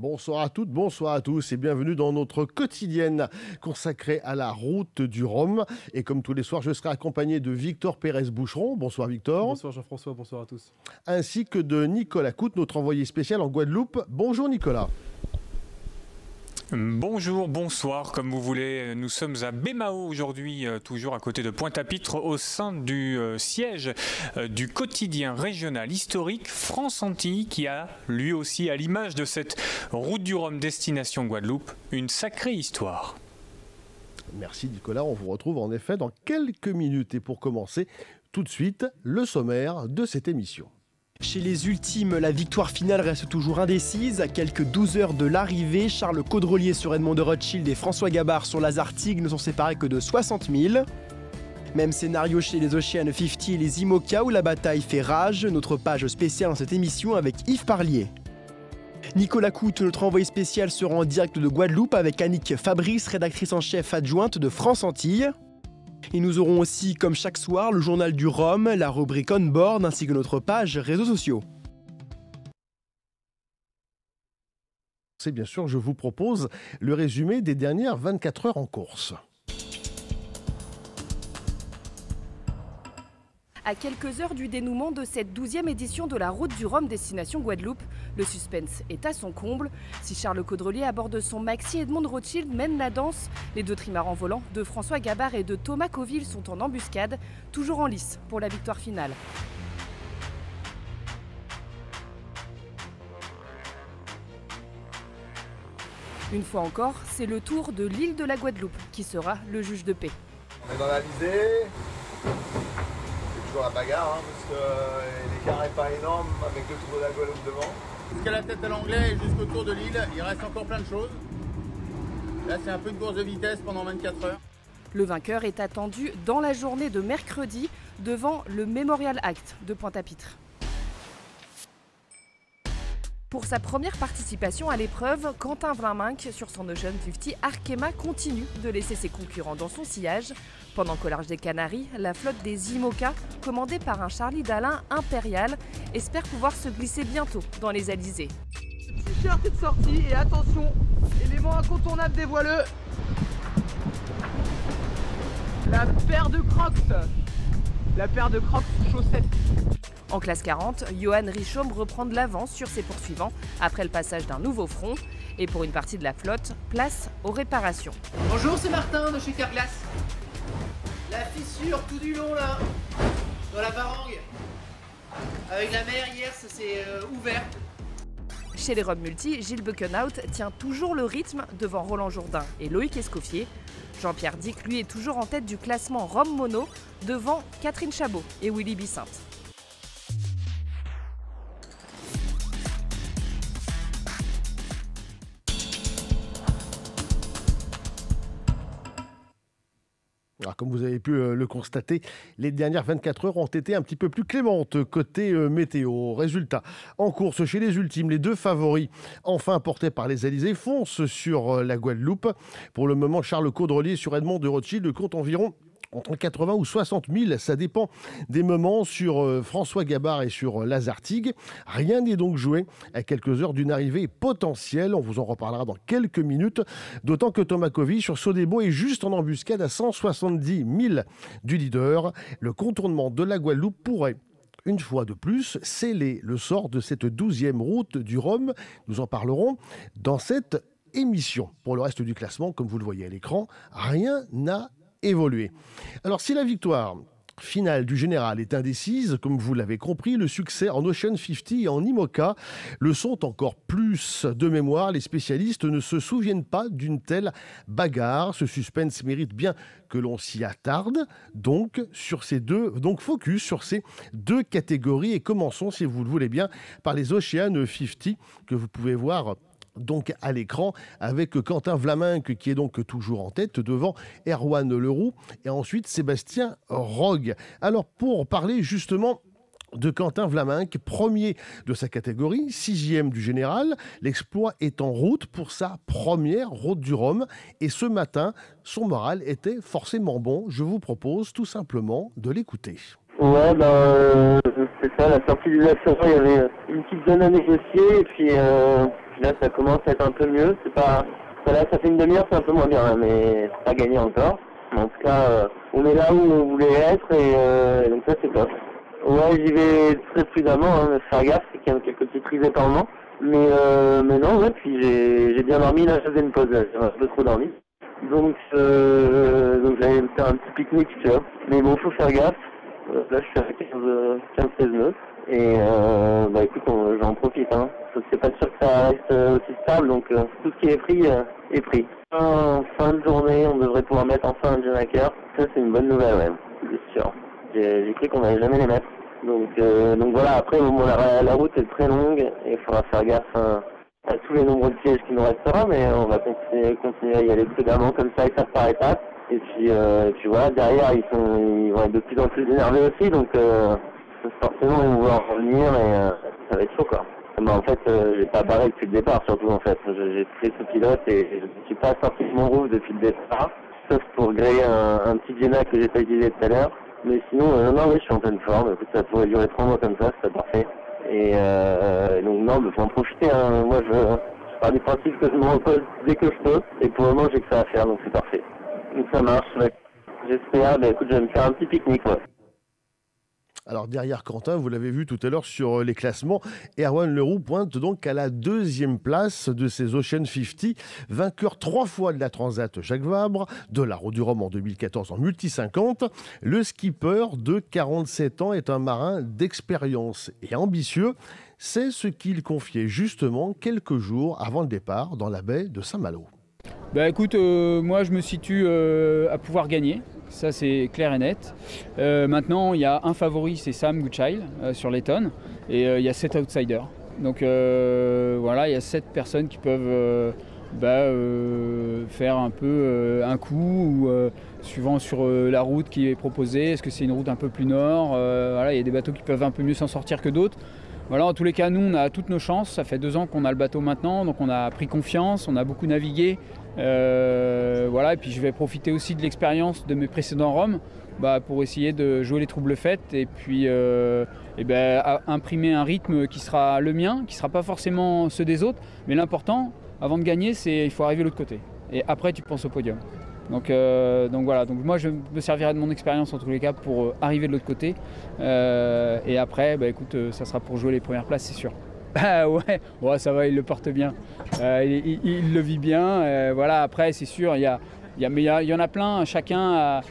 Bonsoir à toutes, bonsoir à tous et bienvenue dans notre quotidienne consacrée à la route du Rhum. Et comme tous les soirs, je serai accompagné de Victor Pérez-Boucheron. Bonsoir Victor. Bonsoir Jean-François, bonsoir à tous. Ainsi que de Nicolas Coute, notre envoyé spécial en Guadeloupe. Bonjour Nicolas. Bonjour, bonsoir, comme vous voulez. Nous sommes à Baie-Mahault aujourd'hui, toujours à côté de Pointe-à-Pitre, au sein du siège du quotidien régional historique France Antilles, qui a, lui aussi, à l'image de cette route du Rhum destination Guadeloupe, une sacrée histoire. Merci Nicolas, on vous retrouve en effet dans quelques minutes. Et pour commencer, tout de suite, le sommaire de cette émission. Chez les ultimes, la victoire finale reste toujours indécise. À quelques 12 heures de l'arrivée, Charles Caudrelier sur Edmond de Rothschild et François Gabard sur Lazartigue ne sont séparés que de 60 000. Même scénario chez les Ocean 50 et les IMOCA où la bataille fait rage. Notre page spéciale dans cette émission avec Yves Parlier. Nicolas Coute, notre envoyé spécial, sera en direct de Guadeloupe avec Annick Fabrice, rédactrice en chef adjointe de France Antilles. Et nous aurons aussi, comme chaque soir, le journal du Rhum, la rubrique On Board ainsi que notre page réseaux sociaux. C'est bien sûr, je vous propose le résumé des dernières 24 heures en course. À quelques heures du dénouement de cette 12e édition de la route du Rhum destination Guadeloupe, le suspense est à son comble. Si Charles Caudrelier à bord de son Maxi Edmond de Rothschild mène la danse, les deux trimarans volants de François Gabard et de Thomas Coville sont en embuscade, toujours en lice pour la victoire finale. Une fois encore, c'est le tour de l'île de la Guadeloupe qui sera le juge de paix. On est dans la visée. La bagarre, parce que l'écart n'est pas énorme avec le tour de la Guadeloupe devant. Jusqu'à la tête à l'anglais et jusqu'au tour de l'île, il reste encore plein de choses. Là, c'est un peu une course de vitesse pendant 24 heures. Le vainqueur est attendu dans la journée de mercredi devant le Memorial Act de Pointe-à-Pitre. Pour sa première participation à l'épreuve, Quentin Vlaminck sur son Ocean 50 Arkema continue de laisser ses concurrents dans son sillage. Pendant qu'au large des Canaries, la flotte des IMOCA, commandée par un Charlie Dalin impérial, espère pouvoir se glisser bientôt dans les alizés. T-shirt est sorti et attention, élément incontournable des voileux. La paire de Crocs. La paire de Crocs chaussettes. En classe 40, Johan Richaume reprend de l'avance sur ses poursuivants après le passage d'un nouveau front. Et pour une partie de la flotte, place aux réparations. Bonjour, c'est Martin de chez Carglass. La fissure tout du long là, dans la varangue. Avec la mer hier, ça s'est ouvert. Chez les Rhum Multi, Gilles Buckenhout tient toujours le rythme devant Roland Jourdain et Loïc Escoffier. Jean-Pierre Dick, lui, est toujours en tête du classement Rhum Mono devant Catherine Chabot et Willy Bissinte. Alors, comme vous avez pu le constater, les dernières 24 heures ont été un petit peu plus clémentes côté météo. Résultat, en course chez les ultimes, les deux favoris, enfin portés par les Alizés, foncent sur la Guadeloupe. Pour le moment, Charles Caudrelier sur Edmond de Rothschild compte environ entre 80 ou 60 000, ça dépend des moments sur François Gabard et sur Lazartigue. Rien n'est donc joué à quelques heures d'une arrivée potentielle. On vous en reparlera dans quelques minutes. D'autant que Thomas Coville sur Sodebo est juste en embuscade à 170 000 du leader. Le contournement de la Guadeloupe pourrait, une fois de plus, sceller le sort de cette 12e route du Rhum. Nous en parlerons dans cette émission. Pour le reste du classement, comme vous le voyez à l'écran, rien n'a évolué. Alors, si la victoire finale du général est indécise, comme vous l'avez compris, le succès en Ocean 50 et en IMOCA le sont encore plus. De mémoire, les spécialistes ne se souviennent pas d'une telle bagarre. Ce suspense mérite bien que l'on s'y attarde. Donc, focus sur ces deux catégories. Et commençons, si vous le voulez bien, par les Ocean 50 que vous pouvez voir donc à l'écran, avec Quentin Vlaminck qui est donc toujours en tête devant Erwan Leroux et ensuite Sébastien Rogue. Alors pour parler justement de Quentin Vlaminck, premier de sa catégorie, 6e du général, l'exploit est en route pour sa première route du Rhum et ce matin, son moral était forcément bon. Je vous propose tout simplement de l'écouter. Ouais, c'est ça, la sortie des assureurs, il y avait une petite zone à négocier et puis puis là ça commence à être un peu mieux. C'est pas, là ça fait une demi-heure, c'est un peu moins bien, hein, mais c'est pas gagné encore. En tout cas, on est là où on voulait être et donc ça c'est top. Ouais, j'y vais très prudemment, hein, faire gaffe, c'est qu'il y a quelques petites prises d'épargnement. Mais non, ouais, puis j'ai bien dormi, là je faisais une pause, là, j'ai un peu trop dormi. Donc j'allais me faire un petit pique-nique, tu vois. Mais bon, faut faire gaffe. Là je suis à 15-16 nœuds. Et bah écoute, j'en profite, hein. C'est pas sûr que ça reste aussi stable, donc tout ce qui est pris est pris. En fin de journée, on devrait pouvoir mettre enfin un Jenaker. Ça c'est une bonne nouvelle, ouais, c'est sûr. J'ai cru qu'on n'allait jamais les mettre. Donc voilà, après bon, la route est très longue et il faudra faire gaffe à tous les nombreux pièges qui nous restera, mais on va continuer à y aller prudemment comme ça, étape par étape. Et puis voilà, derrière ils vont être de plus en plus énervés aussi, donc forcément ils vont vouloir revenir et ça va être chaud quoi. Bah, en fait j'ai pas parlé depuis le départ surtout en fait. J'ai pris ce pilote et je ne suis pas sorti de mon roof depuis le départ, sauf pour griller un petit Jenna que j'ai pas utilisé tout à l'heure. Mais sinon, non, oui, je suis en pleine forme. Écoute, ça pourrait durer 3 mois comme ça, c'est parfait. Et donc, non, il faut en profiter. Hein. Moi, je pars du principe que je me repose dès que je peux. Et pour le moment, j'ai que ça à faire, donc c'est parfait. Donc, ça marche. Ouais. J'espère. Bah, écoute, je vais me faire un petit pique-nique, ouais. Alors derrière Quentin, vous l'avez vu tout à l'heure sur les classements, Erwan Leroux pointe donc à la 2e place de ces Ocean 50, vainqueur 3 fois de la Transat Jacques Vabre, de la Route du Rhum en 2014 en multi 50. Le skipper de 47 ans est un marin d'expérience et ambitieux. C'est ce qu'il confiait justement quelques jours avant le départ dans la baie de Saint-Malo. Bah écoute, moi je me situe à pouvoir gagner. Ça c'est clair et net. Maintenant il y a un favori, c'est Sam Goodchild sur l'Eton et il y a 7 outsiders. Donc voilà, il y a 7 personnes qui peuvent faire un peu un coup ou suivant sur la route qui est proposée. Est-ce que c'est une route un peu plus nord, voilà, il y a des bateaux qui peuvent un peu mieux s'en sortir que d'autres. Voilà, en tous les cas, nous, on a toutes nos chances. Ça fait 2 ans qu'on a le bateau maintenant, donc on a pris confiance, on a beaucoup navigué. Voilà, et puis je vais profiter aussi de l'expérience de mes précédents Roms pour essayer de jouer les troubles faites et puis imprimer un rythme qui sera le mien, qui ne sera pas forcément ceux des autres. Mais l'important, avant de gagner, c'est il faut arriver de l'autre côté. Et après, tu penses au podium. Donc voilà, donc moi je me servirai de mon expérience en tous les cas pour arriver de l'autre côté. Et après, écoute, ça sera pour jouer les premières places, c'est sûr. Ah ouais, ça va, il le porte bien. Il le vit bien. Voilà, après, c'est sûr, il y en a plein. Chacun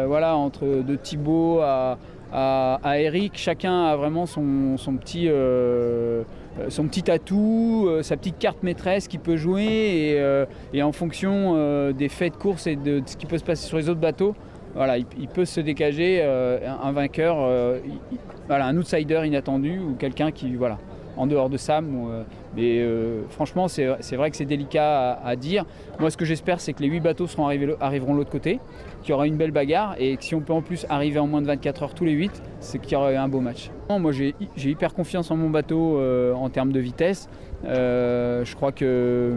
voilà, entre de Thibaut à Eric, chacun a vraiment son petit atout, sa petite carte maîtresse qu'il peut jouer et en fonction des faits de course et de ce qui peut se passer sur les autres bateaux, voilà, il peut se dégager un vainqueur, voilà, un outsider inattendu ou quelqu'un qui, voilà, en dehors de Sam. Mais franchement, c'est vrai que c'est délicat à dire. Moi, ce que j'espère, c'est que les 8 bateaux arriveront de l'autre côté, qu'il y aura une belle bagarre et que si on peut en plus arriver en moins de 24 heures tous les 8, c'est qu'il y aura un beau match. Moi, j'ai hyper confiance en mon bateau en termes de vitesse. Je crois que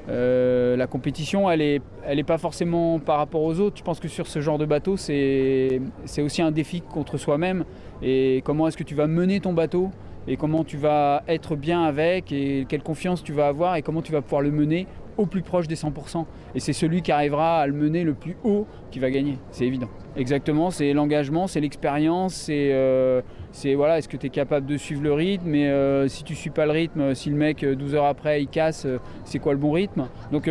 la compétition, elle est pas forcément par rapport aux autres. Je pense que sur ce genre de bateau, c'est aussi un défi contre soi-même. Et comment est-ce que tu vas mener ton bateau et comment tu vas être bien avec et quelle confiance tu vas avoir et comment tu vas pouvoir le mener au plus proche des 100%. Et c'est celui qui arrivera à le mener le plus haut qui va gagner, c'est évident. Exactement, c'est l'engagement, c'est l'expérience, c'est voilà, est-ce que tu es capable de suivre le rythme, mais si tu ne suis pas le rythme, si le mec 12 heures après il casse, c'est quoi le bon rythme? Donc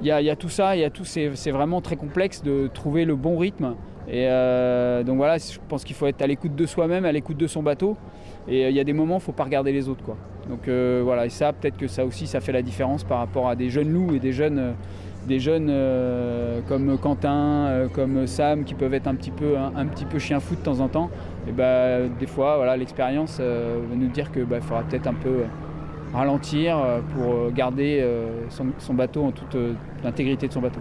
il y a tout ça, c'est vraiment très complexe de trouver le bon rythme. Et donc voilà, je pense qu'il faut être à l'écoute de soi-même, à l'écoute de son bateau. Et il y a des moments, il ne faut pas regarder les autres, quoi. Donc voilà, et ça, peut-être que ça aussi, ça fait la différence par rapport à des jeunes loups et des jeunes comme Quentin, comme Sam, qui peuvent être un petit peu chien fou de temps en temps. Et des fois, voilà, l'expérience va nous dire que faudra peut-être un peu ralentir pour garder son bateau en toute l'intégrité de son bateau.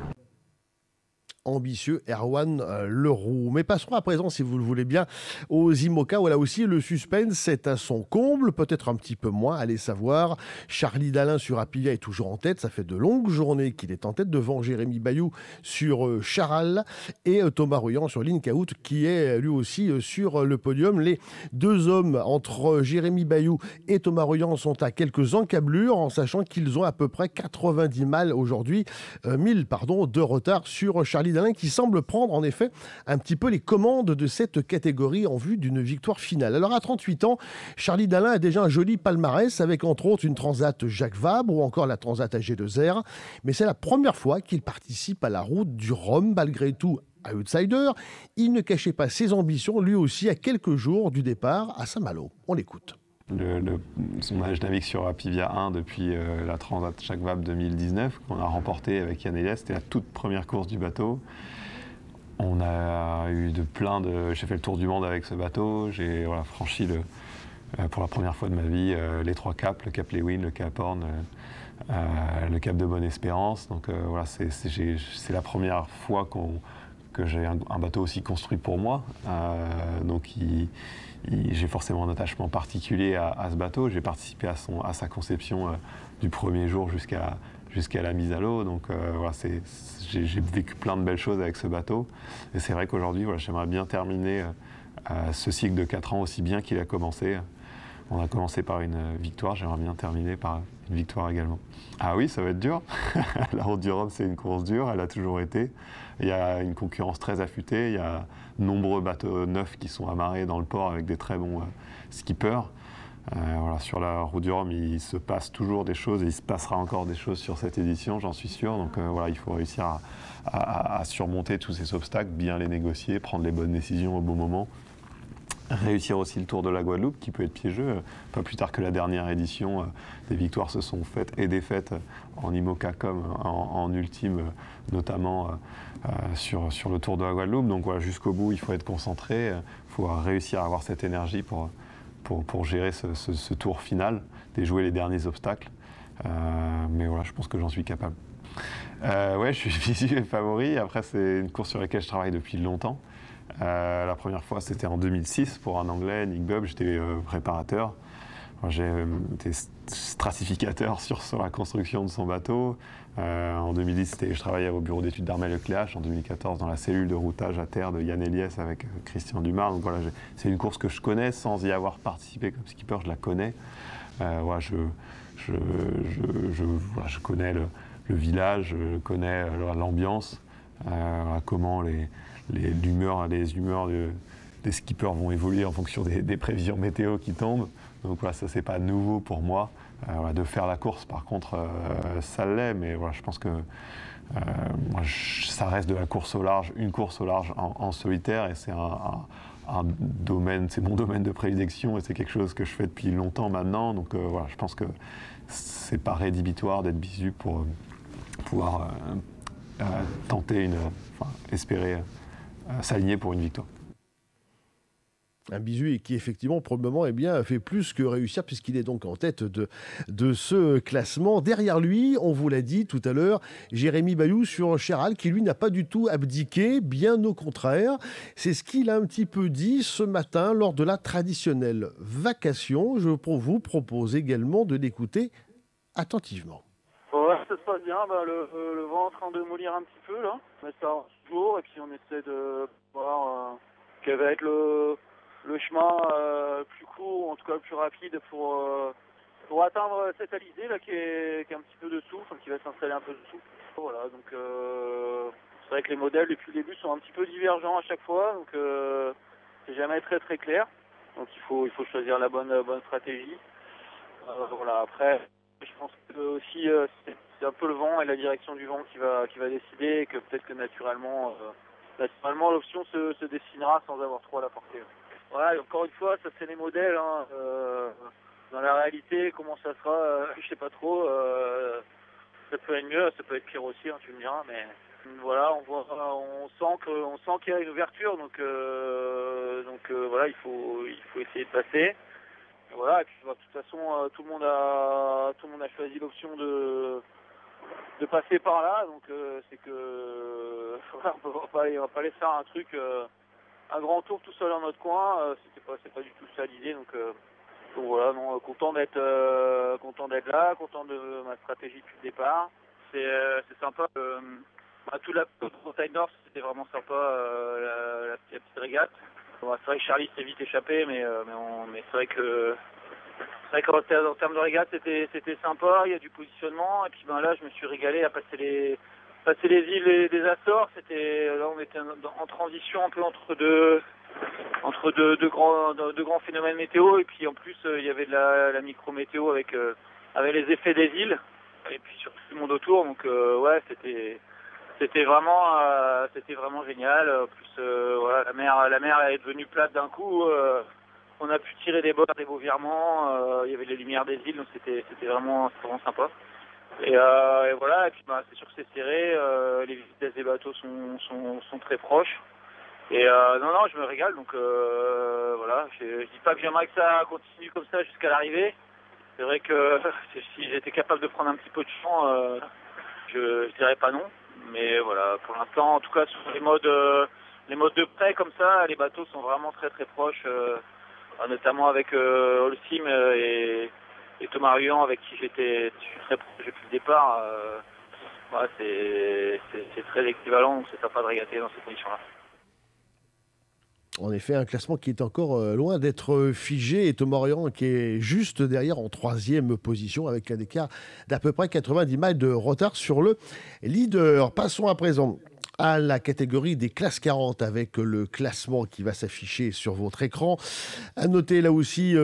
ambitieux Erwan Leroux. Mais passons à présent, si vous le voulez bien, aux IMOCA, où là aussi le suspense est à son comble, peut-être un petit peu moins, allez savoir. Charlie Dalin sur Aprilia est toujours en tête, ça fait de longues journées qu'il est en tête, devant Jérémy Bayou sur Charal et Thomas Ruyant sur l'Incaout, qui est lui aussi sur le podium. Les deux hommes entre Jérémy Bayou et Thomas Ruyant sont à quelques encablures, en sachant qu'ils ont à peu près 90 000 aujourd'hui, de retard sur Charlie Dalin, qui semble prendre en effet un petit peu les commandes de cette catégorie en vue d'une victoire finale. Alors à 38 ans, Charlie Dalin a déjà un joli palmarès avec entre autres une Transat Jacques Vabre ou encore la Transat AG2R, mais c'est la première fois qu'il participe à la route du Rhum, malgré tout outsider. Il ne cachait pas ses ambitions, lui aussi, à quelques jours du départ à Saint-Malo. On l'écoute. Je navigue sur Apivia 1 depuis la Transat Jacques Vabre 2019 qu'on a remporté avec Yann Elias. C'était la toute première course du bateau. On a eu j'ai fait le tour du monde avec ce bateau. J'ai franchi pour la première fois de ma vie les 3 caps, le cap Lewin, le cap Horn, le cap de Bonne-Espérance. Donc c'est la première fois que j'ai un bateau aussi construit pour moi. Donc j'ai forcément un attachement particulier à ce bateau. J'ai participé à sa conception du premier jour jusqu'à la mise à l'eau. Donc j'ai vécu plein de belles choses avec ce bateau. Et c'est vrai qu'aujourd'hui, j'aimerais bien terminer ce cycle de 4 ans aussi bien qu'il a commencé. On a commencé par une victoire, j'aimerais bien terminer par une victoire également. Ah oui, ça va être dur. La route du Rhum, c'est une course dure, elle a toujours été. Il y a une concurrence très affûtée, il y a nombreux bateaux neufs qui sont amarrés dans le port avec des très bons skippers. Sur la route du Rhum, il se passe toujours des choses et il se passera encore des choses sur cette édition, j'en suis sûr. Donc il faut réussir à surmonter tous ces obstacles, bien les négocier, prendre les bonnes décisions au bon moment. Réussir aussi le Tour de la Guadeloupe qui peut être piégeux. Pas plus tard que la dernière édition, des victoires se sont faites et défaites en IMOCA comme en ultime, notamment sur le Tour de la Guadeloupe. Donc jusqu'au bout, il faut être concentré, il faut réussir à avoir cette énergie pour gérer ce tour final, déjouer les derniers obstacles. Mais je pense que j'en suis capable. Je suis visuel favori. Après, c'est une course sur laquelle je travaille depuis longtemps. La première fois, c'était en 2006 pour un Anglais, Nick Bubb. J'étais préparateur. J'ai été stratificateur sur la construction de son bateau. En 2010, je travaillais au bureau d'études d'Armel Lecléache. En 2014, dans la cellule de routage à terre de Yann Elias avec Christian Dumas. Donc c'est une course que je connais sans y avoir participé comme skipper. Je la connais. Je connais le village, je connais l'ambiance, comment les humeurs des skippers vont évoluer en fonction des prévisions météo qui tombent. Donc ça c'est pas nouveau pour moi. De faire la course, par contre, ça l'est, mais je pense que ça reste de la course au large, une course au large en solitaire, et c'est un domaine, c'est mon domaine de prédilection, et c'est quelque chose que je fais depuis longtemps maintenant. Donc je pense que c'est pas rédhibitoire d'être bisu pour pouvoir espérer s'aligner pour une victoire. Un bisu qui effectivement probablement fait plus que réussir puisqu'il est donc en tête de ce classement. Derrière lui, on vous l'a dit tout à l'heure, Jérémy Bayou sur Charal qui lui n'a pas du tout abdiqué, bien au contraire. C'est ce qu'il a un petit peu dit ce matin lors de la traditionnelle vacation. Je vous propose également de l'écouter attentivement. Ouais, ça se passe bien, le vent est en train de mollir un petit peu là, mais ça avance toujours et puis on essaie de voir quel va être le chemin plus court, ou en tout cas le plus rapide pour atteindre cette alizée là qui est un petit peu dessous, qui va s'installer un peu dessous. Voilà, donc c'est vrai que les modèles depuis le début sont un petit peu divergents à chaque fois, donc c'est jamais très très clair. Donc il faut choisir la bonne stratégie. Voilà, après je pense que aussi c'est un peu le vent et la direction du vent qui va décider, et que peut-être que naturellement l'option se dessinera sans avoir trop à la portée. Voilà, encore une fois, ça c'est les modèles. Dans la réalité, comment ça sera, je sais pas trop. Ça peut être mieux, ça peut être pire aussi, tu me diras. Mais voilà, on sent qu'il y a une ouverture, donc voilà, il faut essayer de passer. Et voilà, et puis de toute façon, tout le monde a choisi l'option de de passer par là. Donc c'est que voilà, on va pas aller faire un truc, un grand tour tout seul dans notre coin. C'est pas du tout ça l'idée. Donc voilà, non, content d'être là, content de ma stratégie depuis le départ. C'est sympa. Tout la Bretagne Nord, c'était vraiment sympa, la petite régate. Bon, c'est vrai que Charlie s'est vite échappé, mais c'est vrai qu'en termes de régate, c'était sympa. Il y a du positionnement, et puis là, je me suis régalé à passer les îles des Açores. Là, on était en transition un peu entre deux grands phénomènes météo, et puis en plus, il y avait de la micro-météo avec les effets des îles, et puis surtout le monde autour. Donc ouais, c'était vraiment génial. En plus, voilà, la mer est devenue plate d'un coup. On a pu tirer des beaux virements. Il y avait les lumières des îles, donc c'était vraiment sympa. Et voilà. Et puis c'est sûr que c'est serré. Les vitesses des bateaux sont très proches. Et non, je me régale. Donc voilà. Je dis pas que j'aimerais que ça continue comme ça jusqu'à l'arrivée. C'est vrai que si j'étais capable de prendre un petit peu de champ, je dirais pas non. Mais voilà, pour l'instant, en tout cas sur les modes de près comme ça, les bateaux sont vraiment très très proches, notamment avec Holcim et Thomas Ruyant, avec qui je suis très proche depuis le départ. Voilà, c'est très équivalent, donc c'est sympa de régater dans ces conditions-là. En effet, un classement qui est encore loin d'être figé, et Thomas Ruyant qui est juste derrière en 3e position avec un écart d'à peu près 90 miles de retard sur le leader. Passons à présent à la catégorie des classes 40 avec le classement qui va s'afficher sur votre écran. À noter là aussi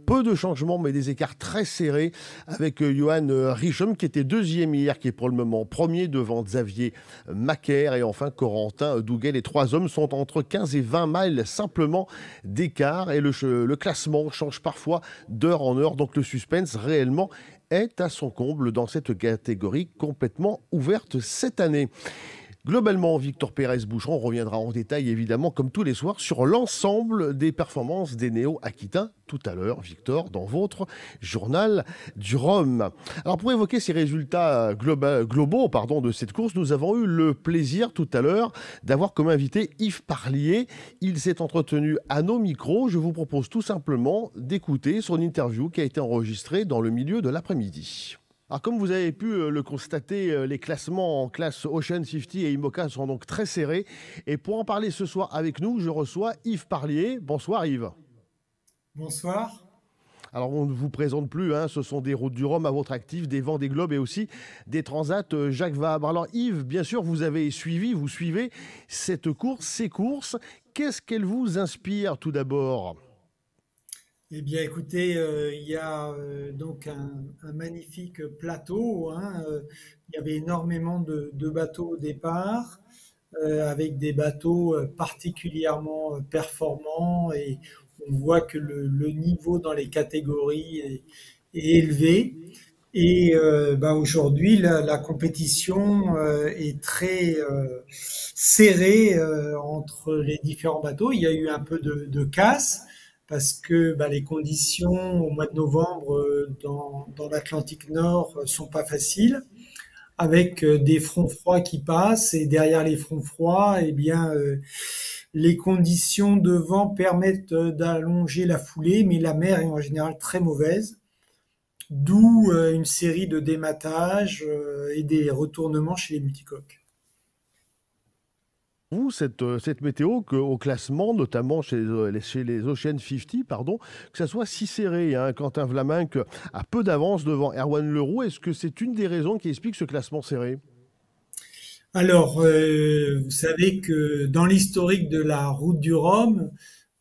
peu de changements mais des écarts très serrés avec Johan Richomme qui était 2e hier, qui est pour le moment 1er devant Xavier Macaire, et enfin Corentin Douguet. Les 3 hommes sont entre 15 et 20 miles simplement d'écart, et le classement change parfois d'heure en heure, donc le suspense réellement est à son comble dans cette catégorie complètement ouverte cette année. Globalement, Victor Pérez-Boucheron reviendra en détail, évidemment, comme tous les soirs, sur l'ensemble des performances des néo-aquitains. Tout à l'heure, Victor, dans votre journal du Rhum. Alors, pour évoquer ces résultats globaux de cette course, nous avons eu le plaisir tout à l'heure d'avoir comme invité Yves Parlier. Il s'est entretenu à nos micros. Je vous propose tout simplement d'écouter son interview qui a été enregistrée dans le milieu de l'après-midi. Alors, comme vous avez pu le constater, les classements en classe Ocean 50 et IMOCA sont donc très serrés. Et pour en parler ce soir avec nous, je reçois Yves Parlier. Bonsoir Yves. Bonsoir. Alors, on ne vous présente plus, ce sont des routes du Rhum à votre actif, des Vendée Globe et aussi des Transats Jacques Vabre. Alors Yves, bien sûr, vous suivez cette course, ces courses. Qu'est-ce qu'elles vous inspirent tout d'abord ? Eh bien, écoutez, il y a donc un magnifique plateau. Il y avait énormément de bateaux au départ, avec des bateaux particulièrement performants, et on voit que le niveau dans les catégories est élevé. Et aujourd'hui, la compétition est très serrée entre les différents bateaux. Il y a eu un peu de casse, parce que les conditions au mois de novembre dans l'Atlantique Nord sont pas faciles, avec des fronts froids qui passent, et derrière les fronts froids, les conditions de vent permettent d'allonger la foulée, mais la mer est en général très mauvaise, d'où une série de dématages et des retournements chez les multicoques. Vous, cette météo, au classement, notamment chez les Ocean 50, que ça soit si serré, Quentin Vlaminck a peu d'avance devant Erwan Leroux, est-ce que c'est une des raisons qui explique ce classement serré ? Alors, vous savez que dans l'historique de la route du Rhum,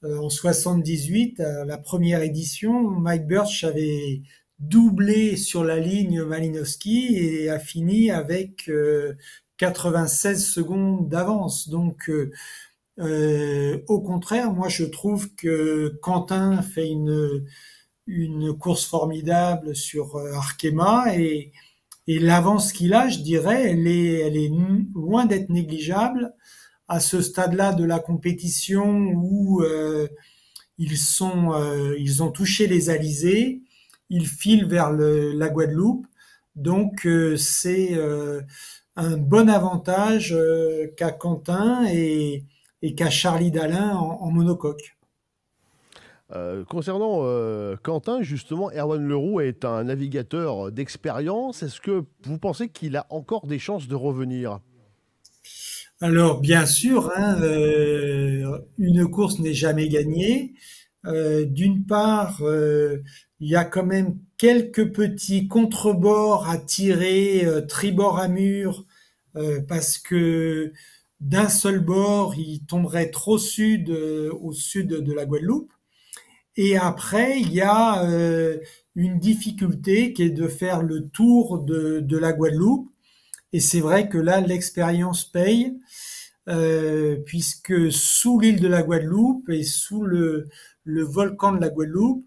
en 78, à la première édition, Mike Birch avait doublé sur la ligne Malinowski et a fini avec 96 secondes d'avance. Donc, au contraire, moi je trouve que Quentin fait une course formidable sur Arkema, et l'avance qu'il a, je dirais, elle est loin d'être négligeable à ce stade-là de la compétition où ils ont touché les alizés, ils filent vers la Guadeloupe. Donc c'est un bon avantage qu'a Quentin et qu'a Charlie Dalin en monocoque. Concernant Quentin, justement, Erwan Leroux est un navigateur d'expérience. Est-ce que vous pensez qu'il a encore des chances de revenir? Alors bien sûr, hein, une course n'est jamais gagnée. D'une part, il y a quand même quelques petits contrebords à tirer, tribord à mur, parce que d'un seul bord, il tomberait trop sud, au sud de la Guadeloupe. Et après, il y a une difficulté qui est de faire le tour de la Guadeloupe. Et c'est vrai que là, l'expérience paye, puisque sous l'île de la Guadeloupe et sous le volcan de la Guadeloupe,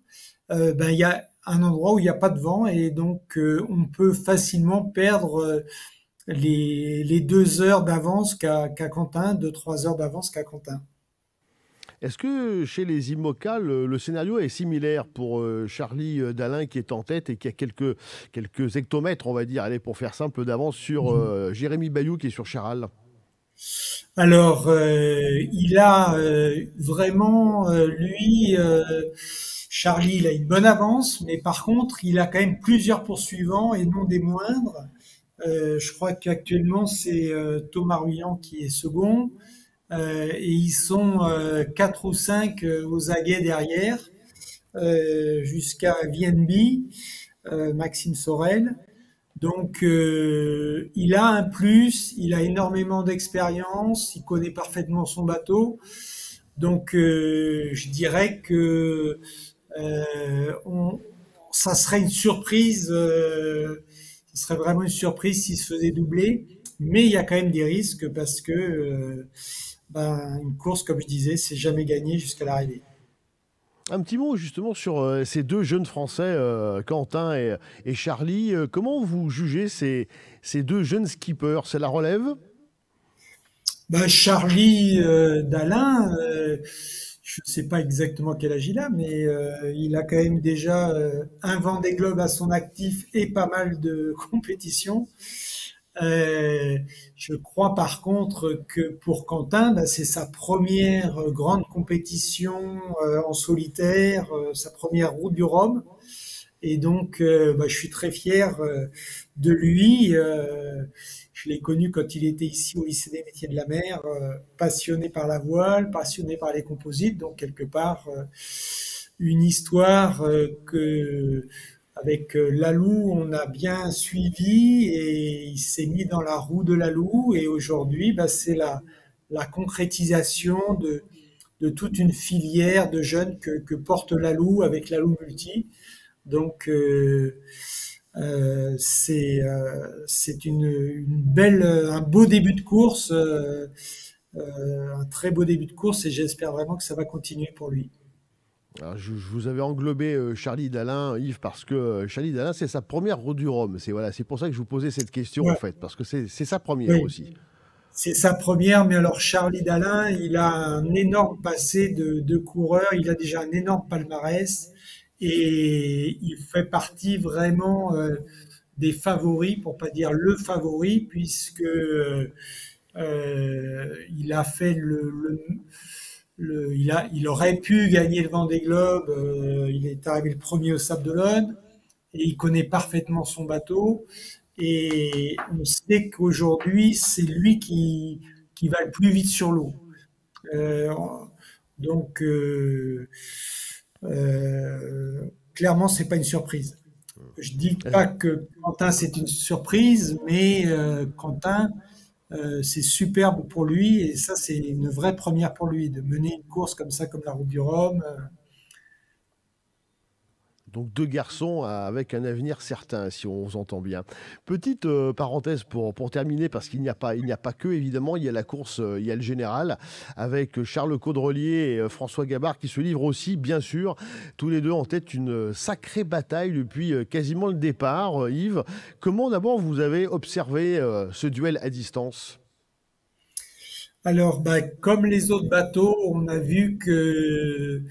ben, il y a un endroit où il n'y a pas de vent et donc on peut facilement perdre les 2 heures d'avance qu'a Quentin, 2-3 heures d'avance qu'a Quentin. Est-ce que chez les IMOCA, le scénario est similaire pour Charlie Dalin qui est en tête et qui a quelques hectomètres, on va dire, allez, pour faire simple, d'avance sur Jérémy Bayou qui est sur Charal? Alors, il a vraiment, lui, Charlie, il a une bonne avance, mais par contre, il a quand même plusieurs poursuivants et non des moindres. Je crois qu'actuellement, c'est Thomas Ruyant qui est second. Et ils sont 4 ou 5 aux aguets derrière, jusqu'à VNB, Maxime Sorel. Donc il a un plus, il a énormément d'expérience, il connaît parfaitement son bateau. Donc je dirais que ça serait une surprise, ce serait vraiment une surprise s'il se faisait doubler. Mais il y a quand même des risques parce que une course, comme je disais, c'est jamais gagné jusqu'à l'arrivée. Un petit mot justement sur ces deux jeunes Français, Quentin et Charlie. Comment vous jugez ces deux jeunes skippers? C'est la relève? Charlie Dalin, je ne sais pas exactement quel âge il a, mais il a quand même déjà un Vendée Globe à son actif et pas mal de compétitions. Je crois par contre que pour Quentin, c'est sa première grande compétition en solitaire, sa première route du Rhum. Et donc, je suis très fier de lui. Je l'ai connu quand il était ici au lycée des métiers de la mer, passionné par la voile, passionné par les composites. Donc, quelque part, une histoire que avec Lalou, on a bien suivi et il s'est mis dans la roue de Lalou. Et aujourd'hui, c'est la concrétisation de toute une filière de jeunes que porte Lalou avec Lalou Multi. Donc, c'est un beau début de course, un très beau début de course et j'espère vraiment que ça va continuer pour lui. Alors, je vous avais englobé Charlie Dalin, Yves, parce que Charlie Dalin, c'est sa première route du Rhum. C'est pour ça que je vous posais cette question, en fait, parce que c'est sa première aussi. C'est sa première, mais alors Charlie Dalin, il a un énorme passé de coureur, il a déjà un énorme palmarès et il fait partie vraiment des favoris, pour pas dire le favori, puisque il a fait il aurait pu gagner le Vendée Globe. Il est arrivé le premier au Sable d'Olonne et il connaît parfaitement son bateau. Et on sait qu'aujourd'hui, c'est lui qui va le plus vite sur l'eau. Donc, clairement, c'est pas une surprise. Je dis pas que Quentin c'est une surprise, mais Quentin, c'est superbe pour lui et ça c'est une vraie première pour lui de mener une course comme ça, comme la Route du Rhum. Donc deux garçons avec un avenir certain, si on s'entend bien. Petite parenthèse pour terminer, parce qu'il n'y a pas que, évidemment, il y a la course, il y a le général, avec Charles Caudrelier et François Gabard qui se livrent aussi, bien sûr, tous les deux en tête une sacrée bataille depuis quasiment le départ. Yves, comment d'abord vous avez observé ce duel à distance? Alors, bah, comme les autres bateaux, on a vu que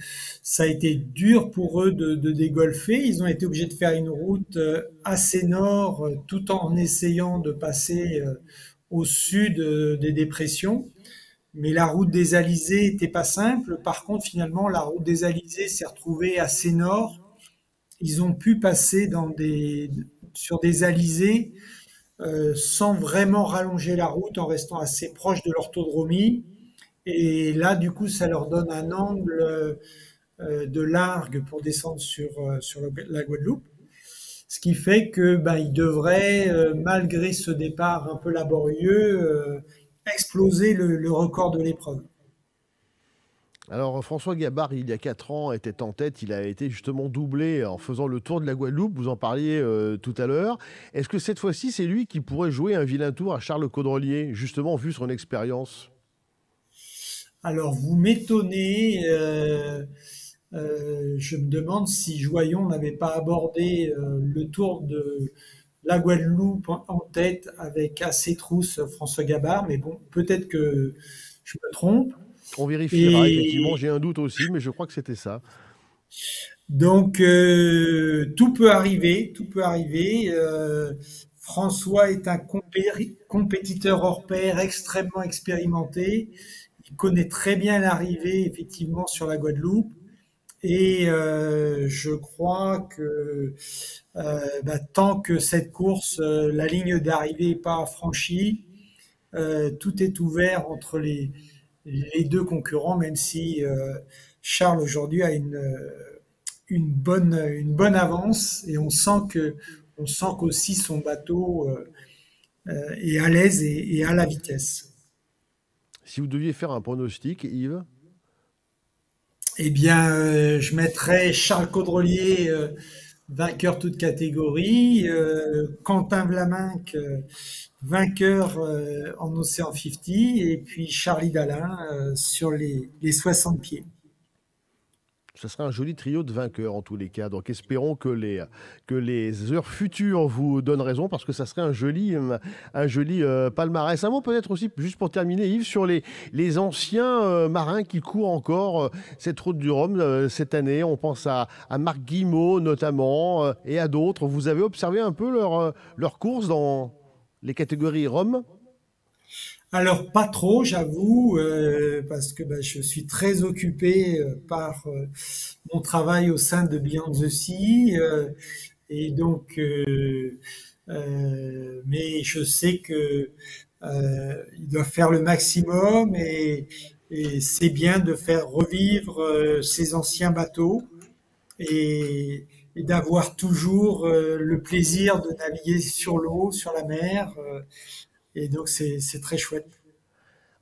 ça a été dur pour eux de dégolfer. Ils ont été obligés de faire une route assez nord, tout en essayant de passer au sud des dépressions. Mais la route des Alizés était pas simple. Par contre, finalement, la route des Alizés s'est retrouvée assez nord. Ils ont pu passer sur des alizés sans vraiment rallonger la route en restant assez proche de l'orthodromie. Et là, du coup, ça leur donne un angle de largue pour descendre sur la Guadeloupe. Ce qui fait que ben, ils devraient, malgré ce départ un peu laborieux, exploser le record de l'épreuve. Alors François Gabard, il y a 4 ans, était en tête. Il a été justement doublé en faisant le tour de la Guadeloupe. Vous en parliez tout à l'heure. Est-ce que cette fois-ci, c'est lui qui pourrait jouer un vilain tour à Charles Caudrelier, justement vu son expérience? Alors, vous m'étonnez. Je me demande si Joyon n'avait pas abordé le tour de la Guadeloupe en tête avec à ses trousses François Gabard. Mais bon, peut-être que je me trompe. On vérifiera, effectivement. J'ai un doute aussi, mais je crois que c'était ça. Donc, tout peut arriver, tout peut arriver. François est un compétiteur hors pair extrêmement expérimenté. Il connaît très bien l'arrivée, effectivement, sur la Guadeloupe. Et je crois que bah, tant que cette course, la ligne d'arrivée n'est pas franchie, tout est ouvert entre les deux concurrents, même si Charles aujourd'hui a une bonne avance et on sent qu'aussi son bateau est à l'aise et à la vitesse. Si vous deviez faire un pronostic, Yves? Eh bien, je mettrais Charles Caudrelier vainqueur toute catégorie, Quentin Vlaminck vainqueur en Océan 50 et puis Charlie Dalin sur les 60 pieds. Ce sera un joli trio de vainqueurs en tous les cas. Donc espérons que les heures futures vous donnent raison parce que ça serait un joli palmarès. Un mot peut-être aussi, juste pour terminer, Yves, sur les anciens marins qui courent encore cette route du Rhum cette année. On pense à Marc Guillemot notamment et à d'autres. Vous avez observé un peu leur course dans les catégories Rhum? Alors pas trop, j'avoue, parce que bah, je suis très occupé par mon travail au sein de Beyond the Sea, et donc, mais je sais que ils doivent faire le maximum et c'est bien de faire revivre ces anciens bateaux et d'avoir toujours le plaisir de naviguer sur l'eau, sur la mer. Et donc, c'est très chouette.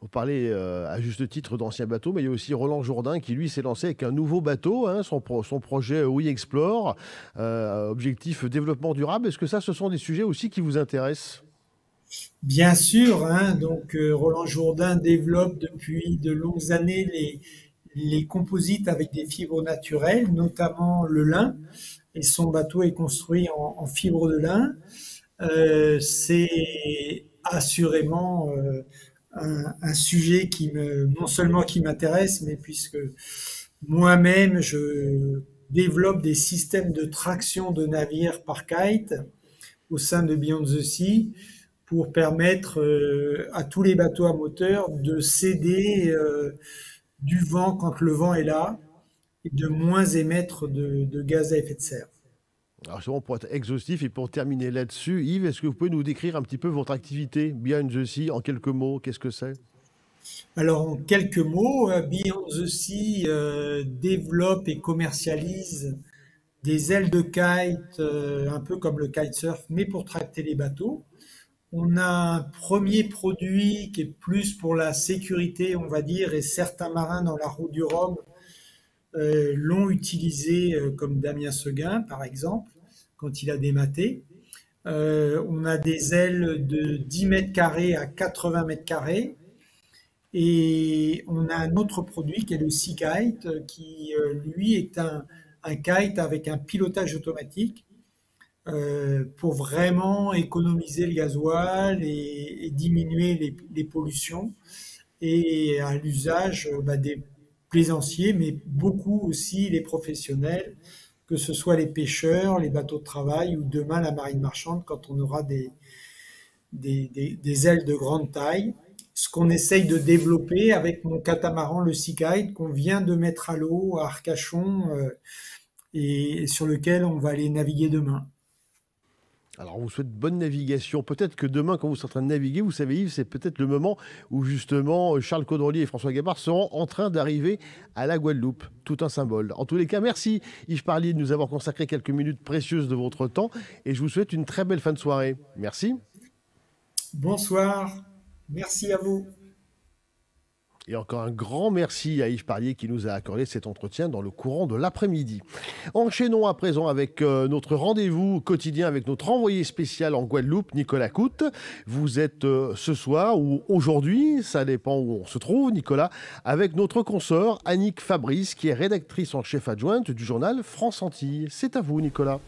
Vous parlez à juste titre d'anciens bateaux, mais il y a aussi Roland Jourdain qui, lui, s'est lancé avec un nouveau bateau, hein, son projet We Explore, objectif développement durable. Est-ce que ça, ce sont des sujets aussi qui vous intéressent? Bien sûr, hein, donc Roland Jourdain développe depuis de longues années les composites avec des fibres naturelles, notamment le lin, et son bateau est construit en fibre de lin. C'est assurément un sujet non seulement qui m'intéresse, mais puisque moi-même je développe des systèmes de traction de navires par kite au sein de Beyond the Sea pour permettre à tous les bateaux à moteur de céder du vent quand le vent est là et de moins émettre de gaz à effet de serre. Alors justement, pour être exhaustif et pour terminer là-dessus, Yves, est-ce que vous pouvez nous décrire un petit peu votre activité Beyond the Sea en quelques mots? Qu'est-ce que c'est? Alors en quelques mots, Beyond the Sea développe et commercialise des ailes de kite, un peu comme le kitesurf, mais pour tracter les bateaux. On a un premier produit qui est plus pour la sécurité, on va dire, et certains marins dans la route du Rhum l'ont utilisé, comme Damien Seguin, par exemple, quand il a dématé. On a des ailes de 10 mètres carrés à 80 mètres carrés. Et on a un autre produit qui est le Sea Kite, qui, lui, est un kite avec un pilotage automatique pour vraiment économiser le gasoil et diminuer les pollutions. et à l'usage des plaisanciers, mais beaucoup aussi les professionnels, que ce soit les pêcheurs, les bateaux de travail ou demain la marine marchande quand on aura des ailes de grande taille. Ce qu'on essaye de développer avec mon catamaran, le Sea Guide, qu'on vient de mettre à l'eau à Arcachon et sur lequel on va aller naviguer demain. Alors, on vous souhaite bonne navigation. Peut-être que demain, quand vous serez en train de naviguer, vous savez, Yves, c'est peut-être le moment où justement Charles Caudrelier et François Gabard seront en train d'arriver à la Guadeloupe. Tout un symbole. En tous les cas, merci Yves Parlier de nous avoir consacré quelques minutes précieuses de votre temps et je vous souhaite une très belle fin de soirée. Merci. Bonsoir. Merci à vous. Et encore un grand merci à Yves Parlier qui nous a accordé cet entretien dans le courant de l'après-midi. Enchaînons à présent avec notre rendez-vous quotidien avec notre envoyé spécial en Guadeloupe, Nicolas Coute. Vous êtes ce soir ou aujourd'hui, ça dépend où on se trouve, Nicolas, avec notre consoeur Annick Fabrice qui est rédactrice en chef adjointe du journal France Antilles. C'est à vous, Nicolas.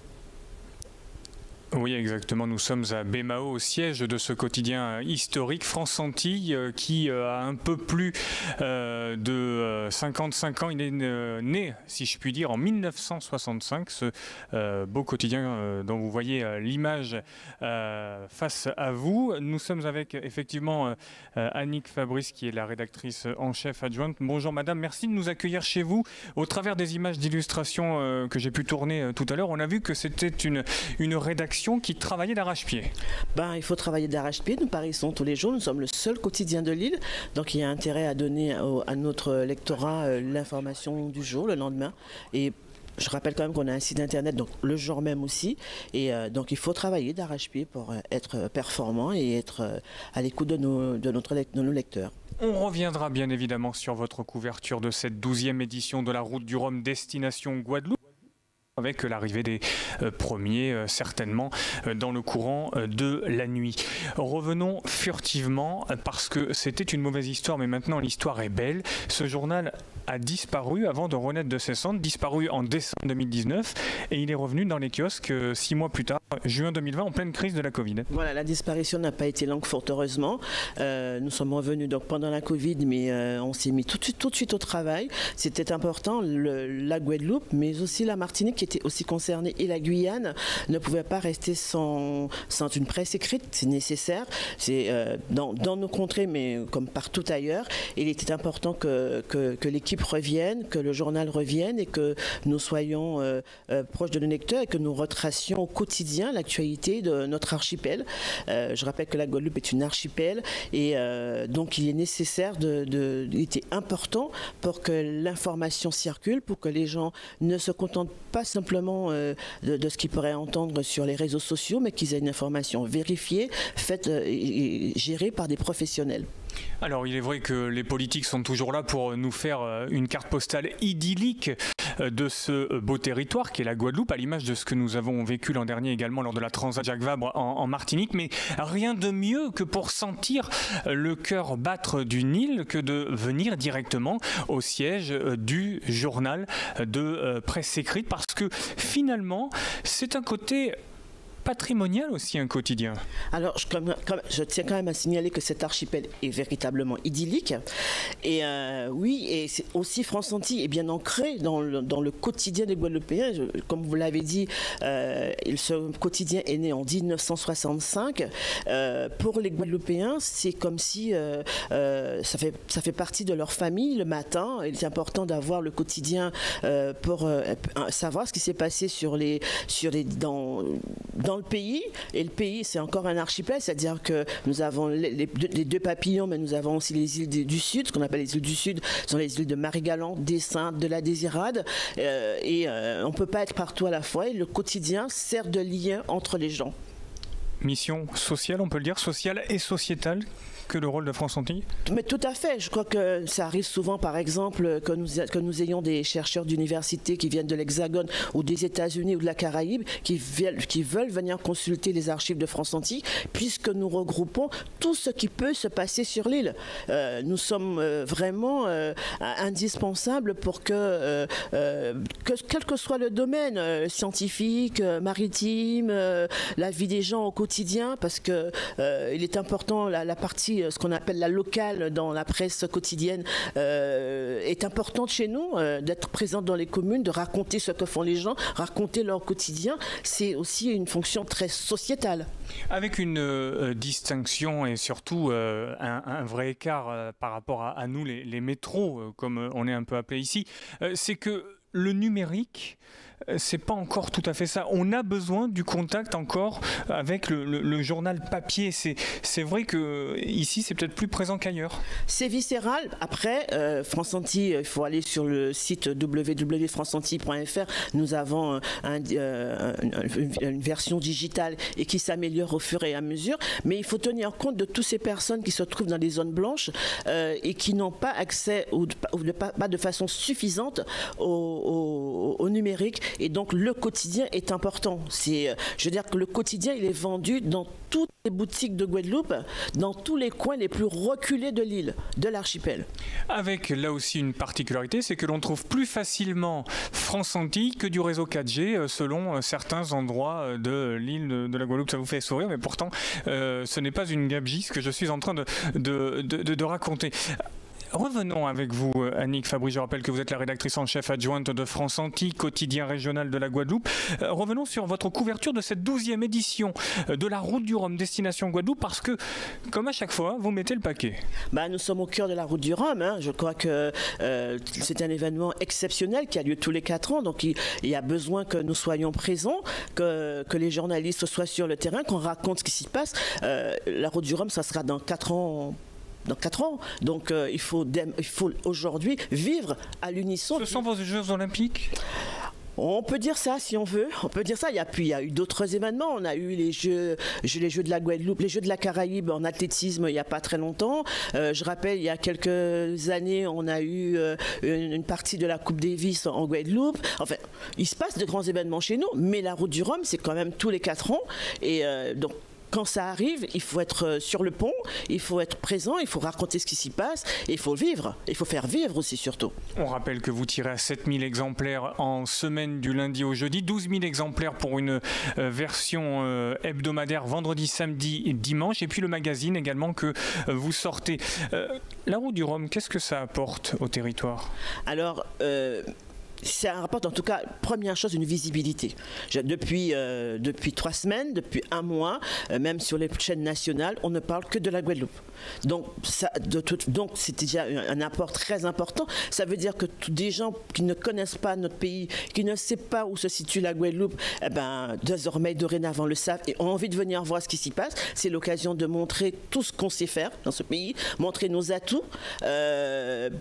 Oui, exactement. Nous sommes à Baie-Mahault, au siège de ce quotidien historique France Antilles qui a un peu plus de 55 ans. Il est né, si je puis dire, en 1965, ce beau quotidien dont vous voyez l'image face à vous. Nous sommes avec effectivement Annick Fabrice qui est la rédactrice en chef adjointe. Bonjour madame, merci de nous accueillir chez vous. Au travers des images d'illustration que j'ai pu tourner tout à l'heure, on a vu que c'était une rédaction qui travaillait d'arrache-pied. Il faut travailler d'arrache-pied. Nous paraissons tous les jours. Nous sommes le seul quotidien de l'île. Donc il y a intérêt à donner à notre lectorat l'information du jour, le lendemain. Et je rappelle quand même qu'on a un site internet, donc le jour même aussi. Et donc il faut travailler d'arrache-pied pour être performant et être à l'écoute de nos lecteurs. On reviendra bien évidemment sur votre couverture de cette 12e édition de la Route du Rhum destination Guadeloupe, avec l'arrivée des premiers, certainement, dans le courant de la nuit. Revenons furtivement, parce que c'était une mauvaise histoire, mais maintenant l'histoire est belle. Ce journal a disparu avant de renaître de ses cendres, disparu en décembre 2019, et il est revenu dans les kiosques 6 mois plus tard, juin 2020, en pleine crise de la Covid. Voilà, la disparition n'a pas été longue, fort heureusement. Nous sommes revenus donc pendant la Covid, mais on s'est mis tout de suite au travail. C'était important, la Guadeloupe, mais aussi la Martinique, qui était aussi concernée, et la Guyane ne pouvait pas rester sans une presse écrite. C'est nécessaire. C'est dans nos contrées, mais comme partout ailleurs. Il était important que l'équipe revienne, que le journal revienne et que nous soyons proches de nos lecteurs et que nous retracions au quotidien l'actualité de notre archipel. Je rappelle que la Guadeloupe est une archipel et donc il est nécessaire, il était important pour que l'information circule, pour que les gens ne se contentent pas simplement de ce qu'ils pourraient entendre sur les réseaux sociaux, mais qu'ils aient une information vérifiée, faite et gérée par des professionnels. Alors il est vrai que les politiques sont toujours là pour nous faire une carte postale idyllique de ce beau territoire qui est la Guadeloupe, à l'image de ce que nous avons vécu l'an dernier également lors de la Transat Jacques Vabre en Martinique, mais rien de mieux que pour sentir le cœur battre d'une île que de venir directement au siège du journal de presse écrite, parce que finalement c'est un côté patrimonial aussi, un quotidien. Alors, je tiens quand même à signaler que cet archipel est véritablement idyllique. Et oui, et c'est aussi France Antilles est bien ancré dans le quotidien des Guadeloupéens. Comme vous l'avez dit, ce quotidien est né en 1965. Pour les Guadeloupéens, c'est comme si ça fait partie de leur famille le matin. Il est important d'avoir le quotidien pour savoir ce qui s'est passé dans le pays, et le pays c'est encore un archipel, c'est-à-dire que nous avons les deux papillons, mais nous avons aussi les îles du Sud. Ce qu'on appelle les îles du Sud sont les îles de Marie-Galante, des Saintes, de la Désirade, et on ne peut pas être partout à la fois, et le quotidien sert de lien entre les gens. Mission sociale, on peut le dire, sociale et sociétale, que le rôle de France Antilles? Mais tout à fait. Je crois que ça arrive souvent, par exemple, que nous ayons des chercheurs d'université qui viennent de l'Hexagone ou des États-Unis ou de la Caraïbe qui veulent venir consulter les archives de France Antilles, puisque nous regroupons tout ce qui peut se passer sur l'île. Nous sommes vraiment indispensables pour que quel que soit le domaine, scientifique, maritime, la vie des gens au quotidien, quotidien parce que il est important, la partie, ce qu'on appelle la locale dans la presse quotidienne est importante chez nous, d'être présente dans les communes, de raconter ce que font les gens, raconter leur quotidien. C'est aussi une fonction très sociétale. Avec une distinction et surtout un vrai écart par rapport à nous, les métros, comme on est un peu appelé ici, c'est que le numérique, c'est pas encore tout à fait ça. On a besoin du contact encore avec le journal papier. C'est vrai que ici, c'est peut-être plus présent qu'ailleurs. C'est viscéral. Après, France Antilles, il faut aller sur le site www.franceantilles.fr. Nous avons une version digitale et qui s'améliore au fur et à mesure. Mais il faut tenir compte de toutes ces personnes qui se trouvent dans les zones blanches et qui n'ont pas accès ou pas de façon suffisante au numérique. Et donc le quotidien est important. Je veux dire que le quotidien, il est vendu dans toutes les boutiques de Guadeloupe, dans tous les coins les plus reculés de l'île, de l'archipel. Avec là aussi une particularité, c'est que l'on trouve plus facilement France Antilles que du réseau 4G selon certains endroits de l'île de la Guadeloupe. Ça vous fait sourire, mais pourtant ce n'est pas une gabegie ce que je suis en train de raconter. Revenons avec vous, Annick Fabry. Je rappelle que vous êtes la rédactrice en chef adjointe de France Antilles, quotidien régional de la Guadeloupe. Revenons sur votre couverture de cette 12e édition de la Route du Rhum, destination Guadeloupe, parce que, comme à chaque fois, vous mettez le paquet. Nous sommes au cœur de la Route du Rhum. Je crois que c'est un événement exceptionnel qui a lieu tous les 4 ans. Donc, il y a besoin que nous soyons présents, que les journalistes soient sur le terrain, qu'on raconte ce qui s'y passe. La Route du Rhum, ça sera dans 4 ans. Donc il faut aujourd'hui vivre à l'unisson. Ce sont vos Jeux Olympiques ? On peut dire ça si on veut. On peut dire ça. Il y a eu d'autres événements. On a eu les Jeux de la Guadeloupe, les Jeux de la Caraïbe en athlétisme il n'y a pas très longtemps. Je rappelle, il y a quelques années, on a eu une partie de la Coupe Davis en Guadeloupe. Enfin, il se passe de grands événements chez nous, mais la Route du Rhum, c'est quand même tous les 4 ans. Et donc, quand ça arrive, il faut être sur le pont, il faut être présent, il faut raconter ce qui s'y passe, et il faut vivre. Il faut faire vivre aussi, surtout. On rappelle que vous tirez à 7000 exemplaires en semaine du lundi au jeudi, 12 000 exemplaires pour une version hebdomadaire vendredi, samedi et dimanche, et puis le magazine également que vous sortez. La Route du Rhum, qu'est-ce que ça apporte au territoire ? Alors, ça rapporte en tout cas, première chose, une visibilité. Depuis 3 semaines, depuis 1 mois, même sur les chaînes nationales, on ne parle que de la Guadeloupe. Donc c'est déjà un apport très important. Ça veut dire que des gens qui ne connaissent pas notre pays, qui ne savent pas où se situe la Guadeloupe, désormais, dorénavant le savent et ont envie de venir voir ce qui s'y passe. C'est l'occasion de montrer tout ce qu'on sait faire dans ce pays, montrer nos atouts,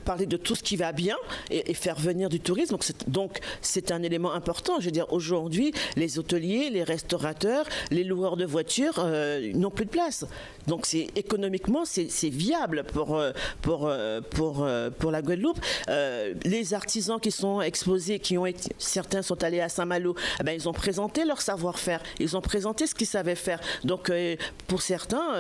parler de tout ce qui va bien et faire venir du tourisme. Donc c'est un élément important. Je veux dire, aujourd'hui, les hôteliers, les restaurateurs, les loueurs de voitures n'ont plus de place. Donc économiquement, c'est viable pour la Guadeloupe. Les artisans qui sont exposés, certains sont allés à Saint-Malo, ils ont présenté leur savoir-faire, ils ont présenté ce qu'ils savaient faire. Donc pour certains,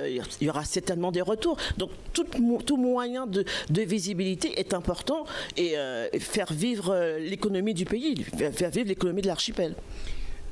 il y aura certainement des retours. Donc tout moyen de visibilité est important et faire vivre l'économie du pays, faire vivre l'économie de l'archipel.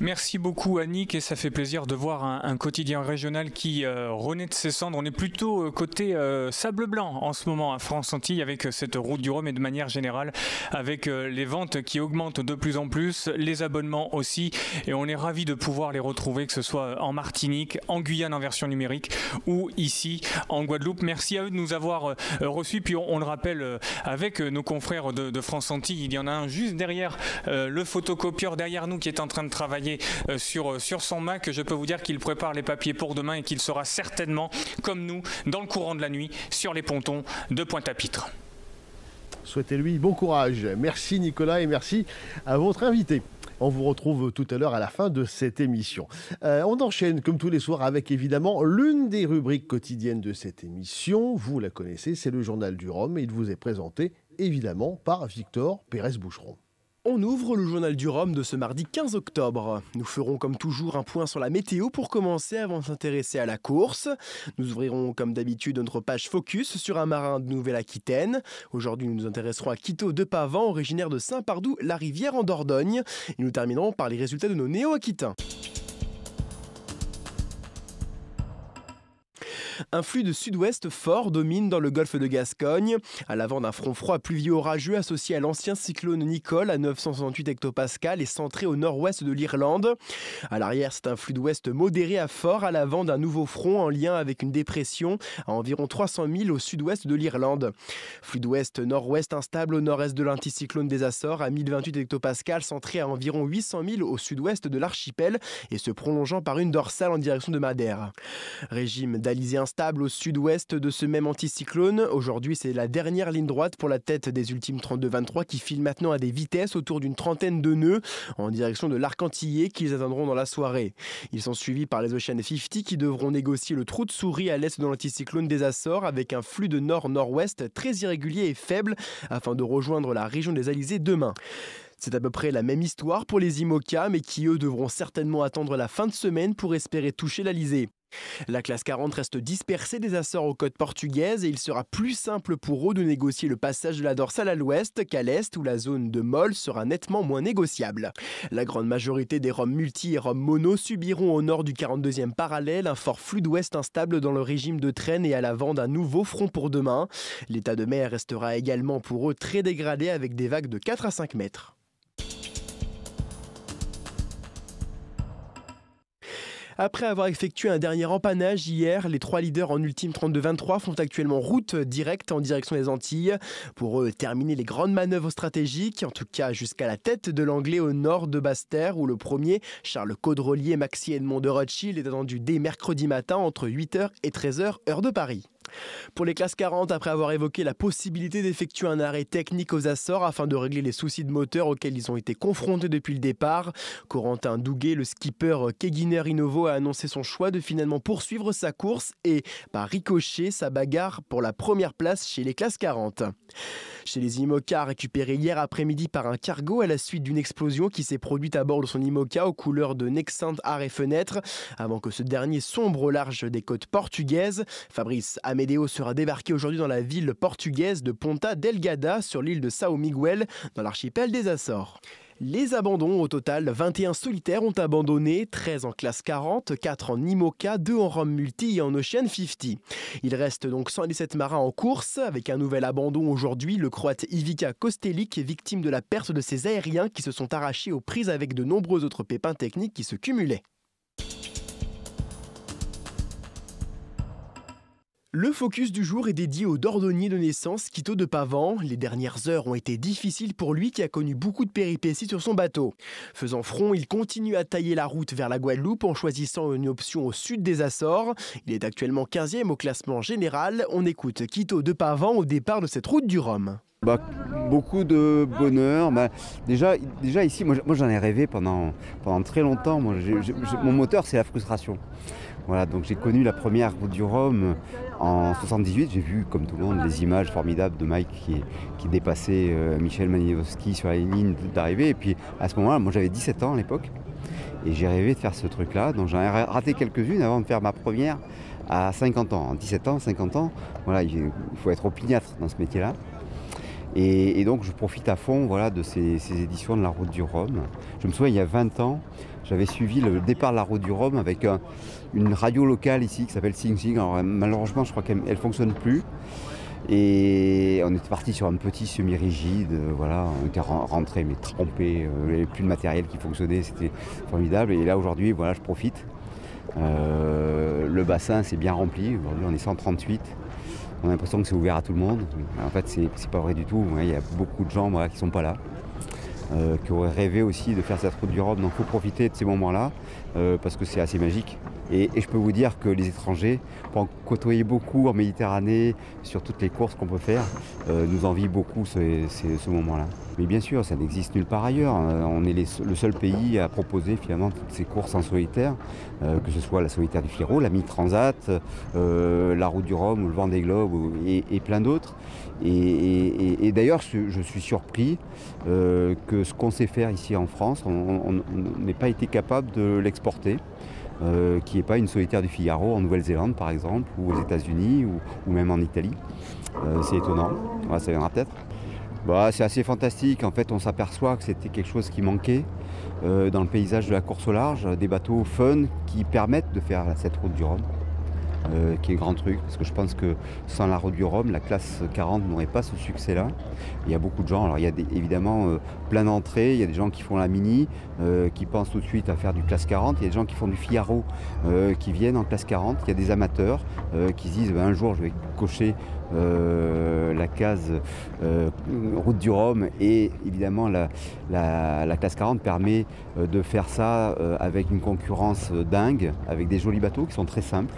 Merci beaucoup Annick, et ça fait plaisir de voir un quotidien régional qui renaît de ses cendres. On est plutôt côté sable blanc en ce moment à France Antilles avec cette Route du Rhum et de manière générale avec les ventes qui augmentent de plus en plus, les abonnements aussi, et on est ravis de pouvoir les retrouver, que ce soit en Martinique, en Guyane en version numérique ou ici en Guadeloupe. Merci à eux de nous avoir reçus, puis on le rappelle avec nos confrères de France Antilles, il y en a un juste derrière le photocopieur derrière nous qui est en train de travailler sur son Mac. Je peux vous dire qu'il prépare les papiers pour demain et qu'il sera certainement, comme nous, dans le courant de la nuit, sur les pontons de Pointe-à-Pitre. Souhaitez-lui bon courage. Merci Nicolas et merci à votre invité. On vous retrouve tout à l'heure à la fin de cette émission. On enchaîne comme tous les soirs avec évidemment l'une des rubriques quotidiennes de cette émission. Vous la connaissez, c'est le Journal du Rhum et il vous est présenté évidemment par Victor Pérez-Boucheron. On ouvre le Journal du Rhum de ce mardi 15 octobre. Nous ferons comme toujours un point sur la météo pour commencer avant de s'intéresser à la course. Nous ouvrirons comme d'habitude notre page Focus sur un marin de Nouvelle-Aquitaine. Aujourd'hui, nous nous intéresserons à Quito de Pavan, originaire de Saint-Pardoux-la-Rivière en Dordogne. Et nous terminerons par les résultats de nos néo-aquitains. Un flux de sud-ouest fort domine dans le golfe de Gascogne, à l'avant d'un front froid pluvieux orageux associé à l'ancien cyclone Nicole à 968 hectopascales et centré au nord-ouest de l'Irlande. À l'arrière, c'est un flux d'ouest modéré à fort à l'avant d'un nouveau front en lien avec une dépression à environ 300 000 au sud-ouest de l'Irlande. Flux d'ouest nord-ouest instable au nord-est de l'anticyclone des Açores à 1028 hectopascales centré à environ 800 000 au sud-ouest de l'archipel et se prolongeant par une dorsale en direction de Madère. Régime d'alizé instable au sud-ouest de ce même anticyclone. Aujourd'hui, c'est la dernière ligne droite pour la tête des ultimes 32-23 qui file maintenant à des vitesses autour d'une trentaine de nœuds en direction de l'arc antillais qu'ils atteindront dans la soirée. Ils sont suivis par les Ocean 50 qui devront négocier le trou de souris à l'est de l'anticyclone des Açores avec un flux de nord-nord-ouest très irrégulier et faible afin de rejoindre la région des Alizés demain. C'est à peu près la même histoire pour les IMOCA, mais qui eux devront certainement attendre la fin de semaine pour espérer toucher l'Alizé. La classe 40 reste dispersée des Açores aux côtes portugaises et il sera plus simple pour eux de négocier le passage de la dorsale à l'ouest qu'à l'est où la zone de Molle sera nettement moins négociable. La grande majorité des roms multi et roms mono subiront au nord du 42e parallèle un fort flux d'ouest instable dans le régime de traîne et à l'avant d'un nouveau front pour demain. L'état de mer restera également pour eux très dégradé avec des vagues de 4 à 5 mètres. Après avoir effectué un dernier empannage hier, les 3 leaders en ultime 32-23 font actuellement route directe en direction des Antilles. Pour eux, terminer les grandes manœuvres stratégiques, en tout cas jusqu'à la tête de l'Anglais au nord de Basse-Terre, où le premier, Charles Caudrelier Maxi Edmond de Rothschild, est attendu dès mercredi matin entre 8h et 13h, heure de Paris. Pour les classes 40, après avoir évoqué la possibilité d'effectuer un arrêt technique aux Açores afin de régler les soucis de moteur auxquels ils ont été confrontés depuis le départ, Corentin Douguet, le skipper Keguiner Innovo, a annoncé son choix de finalement poursuivre sa course et, par ricochet, sa bagarre pour la première place chez les classes 40. Chez les IMOCA, récupéré hier après-midi par un cargo à la suite d'une explosion qui s'est produite à bord de son IMOCA aux couleurs de Nexant Arts et Fenêtres, avant que ce dernier sombre au large des côtes portugaises. Fabrice Amedeo sera débarqué aujourd'hui dans la ville portugaise de Ponta Delgada sur l'île de São Miguel dans l'archipel des Açores. Les abandons, au total 21 solitaires ont abandonné, 13 en classe 40, 4 en IMOCA, 2 en Rom Multi et en Ocean 50. Il reste donc 117 marins en course, avec un nouvel abandon aujourd'hui, le croate Ivica Kostelic, victime de la perte de ses aériens qui se sont arrachés aux prises avec de nombreux autres pépins techniques qui se cumulaient. Le focus du jour est dédié au Dordogne de naissance Quito de Pavan. Les dernières heures ont été difficiles pour lui qui a connu beaucoup de péripéties sur son bateau. Faisant front, il continue à tailler la route vers la Guadeloupe en choisissant une option au sud des Açores. Il est actuellement 15e au classement général. On écoute Quito de Pavan au départ de cette route du Rhum. Beaucoup de bonheur. Déjà ici, moi j'en ai rêvé pendant très longtemps. Mon moteur, c'est la frustration. Voilà, donc j'ai connu la première route du Rhum en 78. J'ai vu, comme tout le monde, les images formidables de Mike qui dépassait Michel Maniewski sur la ligne d'arrivée. Et puis à ce moment-là, moi j'avais 17 ans à l'époque. Et j'ai rêvé de faire ce truc-là. Donc j'en ai raté quelques-unes avant de faire ma première à 50 ans. 17 ans, 50 ans, voilà, il faut être opiniâtre dans ce métier-là. Et donc je profite à fond de ces éditions de la Route du Rhum. Je me souviens, il y a 20 ans, j'avais suivi le départ de la Route du Rhum avec une radio locale ici qui s'appelle Sing Sing. Alors malheureusement, je crois qu'elle ne fonctionne plus. Et on était parti sur un petit semi-rigide, on était rentré mais trempé, il n'y avait plus de matériel qui fonctionnait, c'était formidable. Et là aujourd'hui, je profite. Le bassin s'est bien rempli, aujourd'hui on est 138. On a l'impression que c'est ouvert à tout le monde. En fait, c'est pas vrai du tout. Il y a beaucoup de gens qui ne sont pas là, qui auraient rêvé aussi de faire cette route du Rhum. Donc il faut profiter de ces moments-là, parce que c'est assez magique. Et je peux vous dire que les étrangers, pour en côtoyer beaucoup en Méditerranée, sur toutes les courses qu'on peut faire, nous envient beaucoup ce moment-là. Mais bien sûr, ça n'existe nulle part ailleurs. On est le seul pays à proposer finalement toutes ces courses en solitaire, que ce soit la solitaire du Figaro, la Mid-Transat, la Route du Rhum, ou le Vendée Globe et plein d'autres. Et d'ailleurs, je suis surpris que ce qu'on sait faire ici en France, on n'ait pas été capable de l'exporter. Qui n'est pas une solitaire du Figaro en Nouvelle-Zélande par exemple, ou aux États-Unis, ou même en Italie. C'est étonnant, ça viendra peut-être. C'est assez fantastique, en fait on s'aperçoit que c'était quelque chose qui manquait dans le paysage de la course au large, des bateaux fun qui permettent de faire cette route du Rhum. qui est un grand truc, parce que je pense que sans la route du Rhum, la classe 40 n'aurait pas ce succès-là. Il y a beaucoup de gens, alors il y a évidemment plein d'entrées, il y a des gens qui font la mini, qui pensent tout de suite à faire du classe 40, il y a des gens qui font du Figaro, qui viennent en classe 40, il y a des amateurs qui se disent un jour je vais cocher la case route du Rhum, et évidemment la classe 40 permet de faire ça avec une concurrence dingue, avec des jolis bateaux qui sont très simples,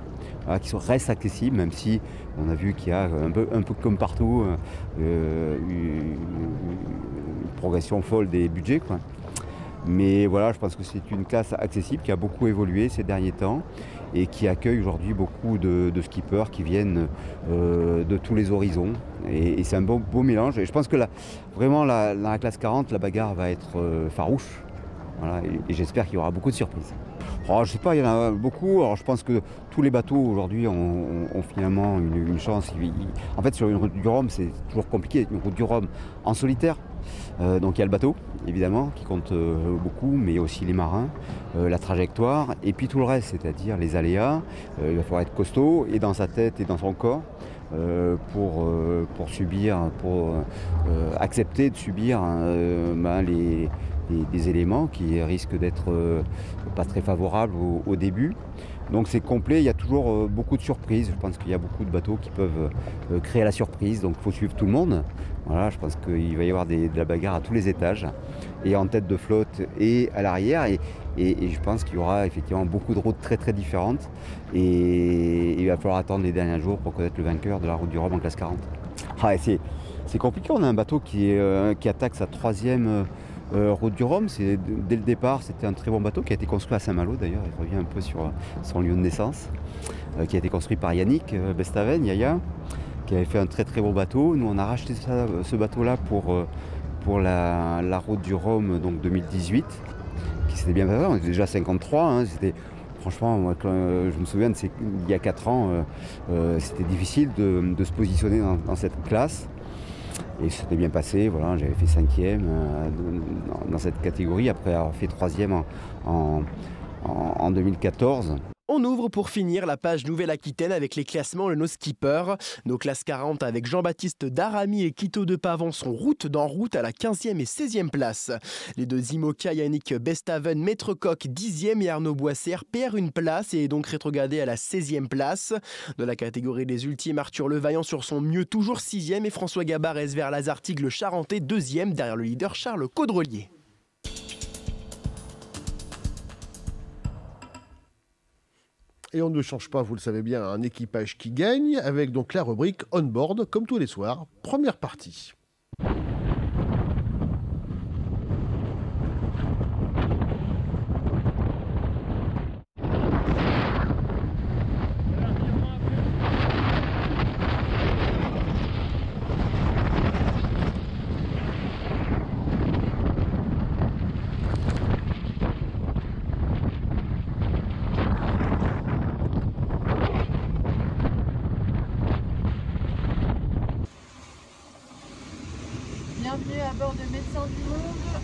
qui restent accessibles, même si on a vu qu'il y a un peu comme partout une progression folle des budgets, quoi. Mais voilà, je pense que c'est une classe accessible qui a beaucoup évolué ces derniers temps et qui accueille aujourd'hui beaucoup de skippers qui viennent de tous les horizons. Et c'est un beau mélange. Et je pense que vraiment, dans la classe 40, la bagarre va être farouche. Voilà, et j'espère qu'il y aura beaucoup de surprises. Alors, je ne sais pas, il y en a beaucoup. Alors, je pense que tous les bateaux aujourd'hui ont finalement une chance. En fait, sur une route du Rhum, c'est toujours compliqué. Une route du Rhum en solitaire. Donc il y a le bateau, évidemment, qui compte beaucoup, mais aussi les marins, la trajectoire, et puis tout le reste, c'est-à-dire les aléas. Il va falloir être costaud, et dans sa tête et dans son corps, pour accepter de subir des éléments qui risquent d'être pas très favorables au début. Donc c'est complet, il y a toujours beaucoup de surprises. Je pense qu'il y a beaucoup de bateaux qui peuvent créer la surprise, donc il faut suivre tout le monde. Voilà, je pense qu'il va y avoir de la bagarre à tous les étages, et en tête de flotte et à l'arrière. Et je pense qu'il y aura effectivement beaucoup de routes très très différentes. Et il va falloir attendre les derniers jours pour connaître le vainqueur de la route du Rhum en classe 40. C'est compliqué, on a un bateau qui attaque sa 3e route du Rhum. Dès le départ, c'était un très bon bateau qui a été construit à Saint-Malo d'ailleurs. Il revient un peu sur son lieu de naissance, qui a été construit par Yannick Bestaven, Yaya, qui avait fait un très très beau bateau. Nous, on a racheté ce bateau-là pour la route du Rhum, donc 2018, qui s'était bien passé. On était déjà 53. Hein, franchement, moi, quand je me souviens, il y a 4 ans, c'était difficile de se positionner dans cette classe. Et c'était bien passé, voilà, j'avais fait 5e dans cette catégorie, après avoir fait 3e en 2014. On ouvre pour finir la page Nouvelle-Aquitaine avec les classements de nos skippers. Nos classes 40 avec Jean-Baptiste Daramy et Quito de Pavon sont route à la 15e et 16e place. Les deux IMOCA, Yannick Bestaven, Maître Coq 10e et Arnaud Boisser perd une place et est donc rétrogradé à la 16e place. De la catégorie des ultimes, Arthur Levaillant sur son mieux toujours 6e et François Gabard reste vers Lazartigue le Charentais 2e derrière le leader Charles Caudrelier. Et on ne change pas, vous le savez bien, un équipage qui gagne, avec donc la rubrique On Board, comme tous les soirs. Première partie. Bienvenue à bord de Médecins du Monde.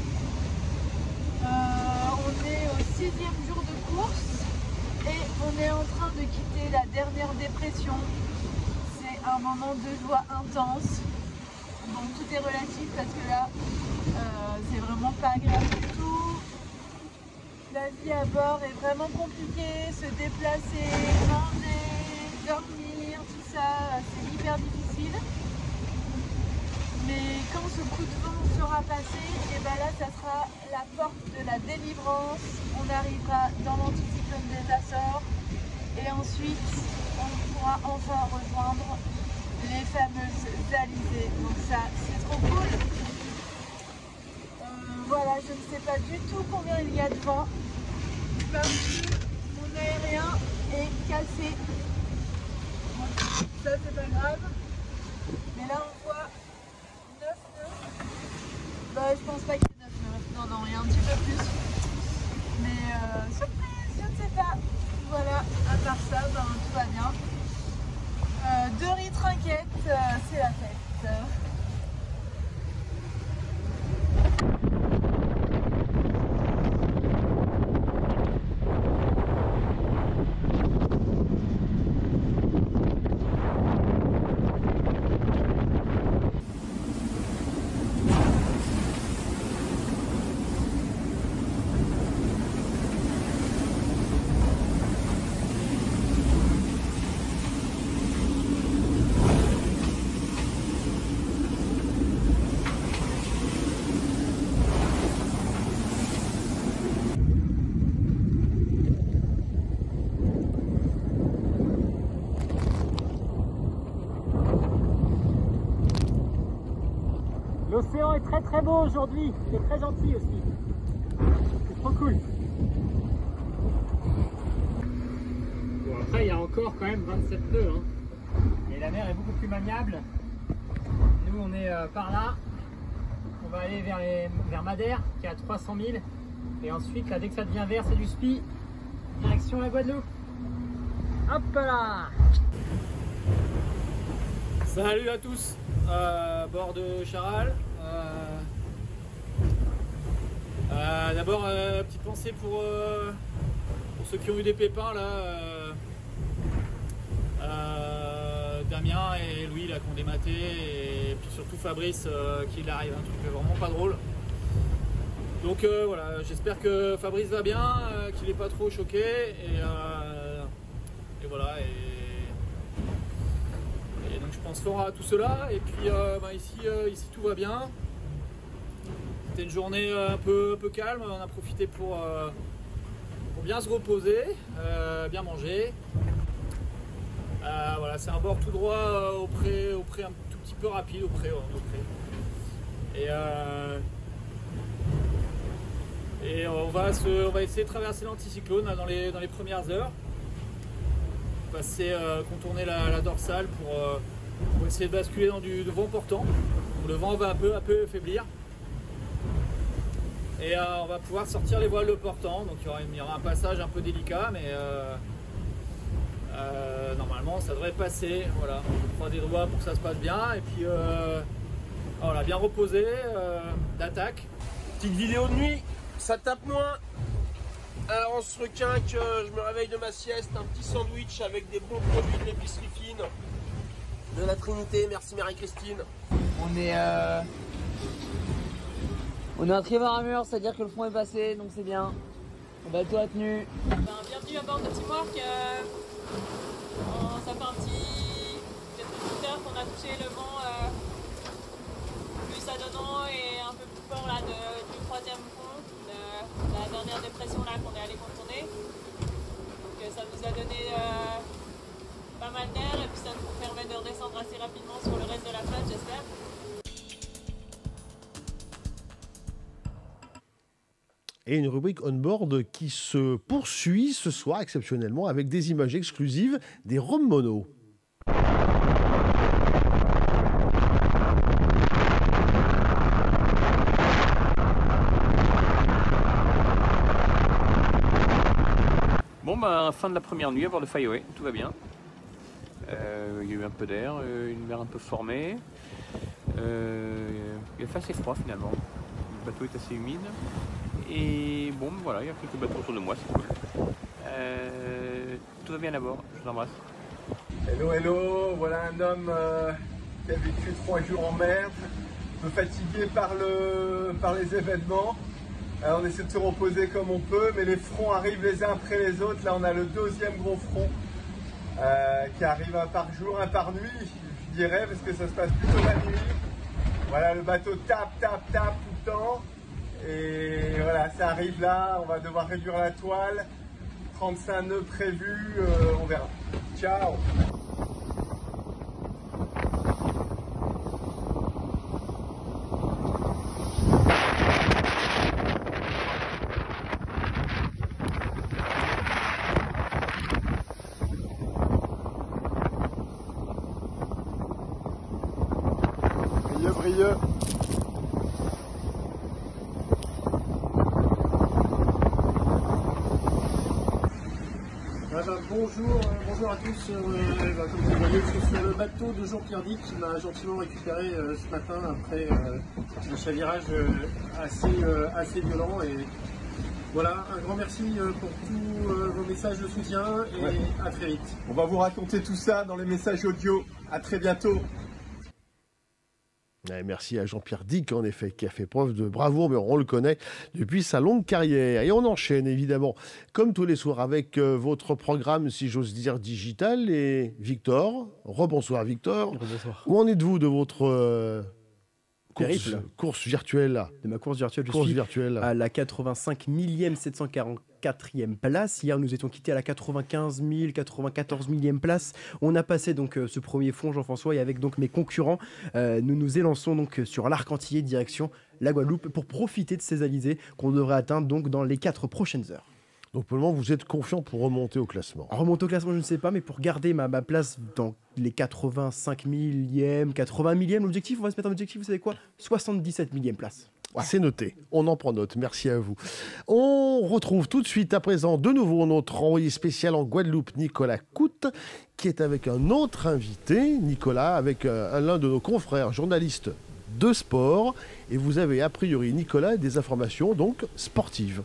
On est au 6e jour de course et on est en train de quitter la dernière dépression. C'est un moment de joie intense. Bon, tout est relatif parce que là, c'est vraiment pas agréable du tout. La vie à bord est vraiment compliquée, se déplacer, manger, dormir, tout ça, c'est hyper difficile. Mais quand ce coup de vent sera passé, et ben là ça sera la porte de la délivrance. On arrivera dans l'anticyclone des Açores et ensuite on pourra enfin rejoindre les fameuses alizés. Donc ça c'est trop cool. Voilà, je ne sais pas du tout combien il y a de vent parce que mon aérien est cassé. Bon, ça c'est pas grave. Mais là on voit je pense pas qu'il y ait 9 nœuds. Non, il y a un petit peu plus. Mais surprise, je ne sais pas. Voilà, à part ça, tout va bien. 2 ritrinquettes, c'est la fête. L'océan est très très beau aujourd'hui, il est très gentil aussi. C'est trop cool. Bon, après il y a encore quand même 27 nœuds. Hein. Et la mer est beaucoup plus maniable. Nous on est par là. On va aller vers Madère qui est à 300 000. Et ensuite là, dès que ça devient vert c'est du spi. Direction la Guadeloupe. Hop là! Salut à tous, à bord de Charal. D'abord, petite pensée pour ceux qui ont eu des pépins là. Damien et Louis là qui ont dématé, et puis surtout Fabrice qui arrive un truc vraiment pas drôle. Donc voilà, j'espère que Fabrice va bien, qu'il n'est pas trop choqué, et voilà. Et donc je pense fort à tout cela, et puis ici tout va bien. C'était une journée un peu calme, on a profité pour bien se reposer, bien manger. Voilà, c'est un bord tout droit au pré un tout petit peu rapide, au pré. Et on va essayer de traverser l'anticyclone dans les premières heures. Contourner la dorsale pour essayer de basculer dans du vent portant. Le vent va un peu faiblir. Et on va pouvoir sortir les voiles de portant. Donc il y aura un passage un peu délicat, mais normalement ça devrait passer. Voilà, on croise des doigts pour que ça se passe bien. Et puis voilà, bien reposé, d'attaque. Petite vidéo de nuit, ça tape moins. Alors on se requinque, je me réveille de ma sieste, un petit sandwich avec des bons produits de l'épicerie fine de la Trinité, merci Marie-Christine. On est en tribord à mur, c'est-à-dire que le front est passé, donc c'est bien. Le bateau a tenu. Bienvenue à bord de Teamwork. Ça fait peut-être une petite heure qu'on a touché le vent plus adonnant et un peu plus fort là, du troisième front, de la dernière dépression là qu'on est allé contourner. Donc ça nous a donné pas mal d'air, et puis ça nous permet de redescendre assez rapidement sur le reste de la flotte, j'espère. Et une rubrique on-board qui se poursuit ce soir exceptionnellement avec des images exclusives des Roms Mono. Bon fin de la première nuit à bord de Flyaway, tout va bien. Il y a eu un peu d'air, une mer un peu formée. Il fait assez froid finalement. Le bateau est assez humide. Et bon voilà, il y a quelques bateaux autour de moi, c'est cool. Tout va bien à bord, je vous embrasse. Hello, voilà un homme qui a vécu 3 jours en mer, un peu fatigué par les événements. Alors on essaie de se reposer comme on peut, mais les fronts arrivent les uns après les autres. Là on a le 2e gros front qui arrive un par jour, un par nuit, je dirais, parce que ça se passe plutôt la nuit. Voilà, le bateau tape tout le temps. Et voilà, ça arrive là, on va devoir réduire la toile. 35 nœuds prévus, on verra. Ciao! Brilleux. Bonjour à tous. Comme vous voyez, je suis sur le bateau de Jean-Pierre Dick qui m'a gentiment récupéré ce matin après un chavirage assez violent. Et voilà, un grand merci pour tous vos messages de soutien et à très vite. On va vous raconter tout ça dans les messages audio. À très bientôt. Merci à Jean-Pierre Dick, en effet, qui a fait preuve de bravoure, mais on le connaît depuis sa longue carrière. Et on enchaîne, évidemment, comme tous les soirs, avec votre programme, si j'ose dire, digital. Et Victor, rebonsoir Victor. Rebonsoir. Où en êtes-vous de votre Périple. course virtuelle là? De ma course virtuelle, virtuelle. À la 85 740 4e place. Hier, nous étions quittés à la 95 000, 94 000e place. On a passé donc ce premier fond, Jean-François, et avec donc mes concurrents, nous nous élançons donc sur l'Arc Antillais, direction la Guadeloupe, pour profiter de ces alizés qu'on devrait atteindre donc dans les 4 prochaines heures. Donc pour le moment, vous êtes confiant pour remonter au classement? Remonter au classement, je ne sais pas, mais pour garder ma place dans les 85 millième, 80 millième, l'objectif, on va se mettre un objectif, vous savez quoi? 77 millième place. Voilà. C'est noté, on en prend note, merci à vous. On retrouve tout de suite à présent de nouveau notre envoyé spécial en Guadeloupe, Nicolas Coute, qui est avec un autre invité, Nicolas, avec l'un de nos confrères journalistes de sport. Et vous avez a priori, Nicolas, des informations donc sportives.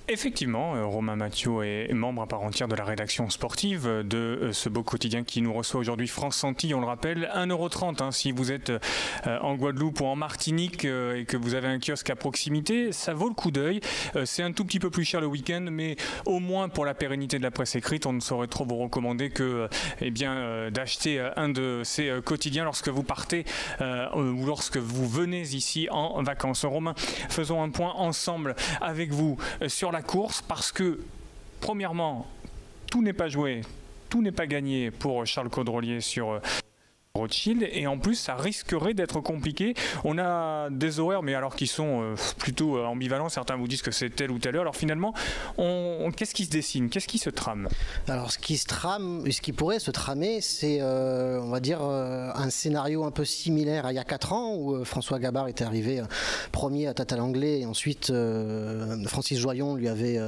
Effectivement, Romain Mathieu est membre à part entière de la rédaction sportive de ce beau quotidien qui nous reçoit aujourd'hui, France Antilles. On le rappelle, 1,30 € si vous êtes en Guadeloupe ou en Martinique et que vous avez un kiosque à proximité, ça vaut le coup d'œil. C'est un tout petit peu plus cher le week-end, mais au moins pour la pérennité de la presse écrite, on ne saurait trop vous recommander que d'acheter un de ces quotidiens lorsque vous partez ou lorsque vous venez ici en vacances. Romain, faisons un point ensemble avec vous sur la course, parce que premièrement, tout n'est pas joué, tout n'est pas gagné pour Charles Caudrelier sur Rothschild, et en plus ça risquerait d'être compliqué. On a des horaires mais alors qui sont plutôt ambivalents. Certains vous disent que c'est telle ou telle heure. Alors finalement, qu'est-ce qui se dessine, qu'est-ce qui se trame? Alors ce qui pourrait se tramer, c'est on va dire un scénario un peu similaire à il y a 4 ans où François Gabard était arrivé premier à Tatalanglet, et ensuite Francis Joyon lui avait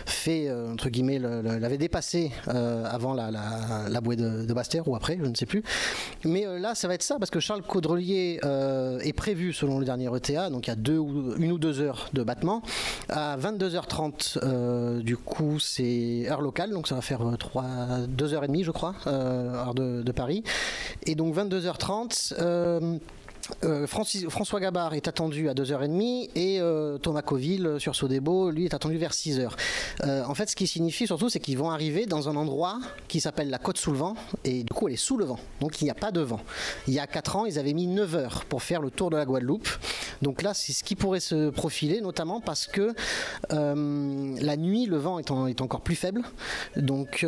fait entre guillemets l'avait dépassé avant la bouée de Bastère, ou après, je ne sais plus. Mais là, ça va être ça, parce que Charles Caudrelier est prévu, selon le dernier ETA, donc il y a 1 ou 2 heures de battement. À 22h30, du coup, c'est heure locale, donc ça va faire 2h30, je crois, heure de Paris. Et donc 22h30... François Gabard est attendu à 2h30 et Thomas Coville sur Sodebo, lui, est attendu vers 6h. En fait, ce qui signifie surtout, c'est qu'ils vont arriver dans un endroit qui s'appelle la Côte sous le vent, et du coup elle est sous le vent, donc il n'y a pas de vent. Il y a 4 ans, ils avaient mis 9 heures pour faire le tour de la Guadeloupe, donc là c'est ce qui pourrait se profiler, notamment parce que la nuit, le vent est encore plus faible, donc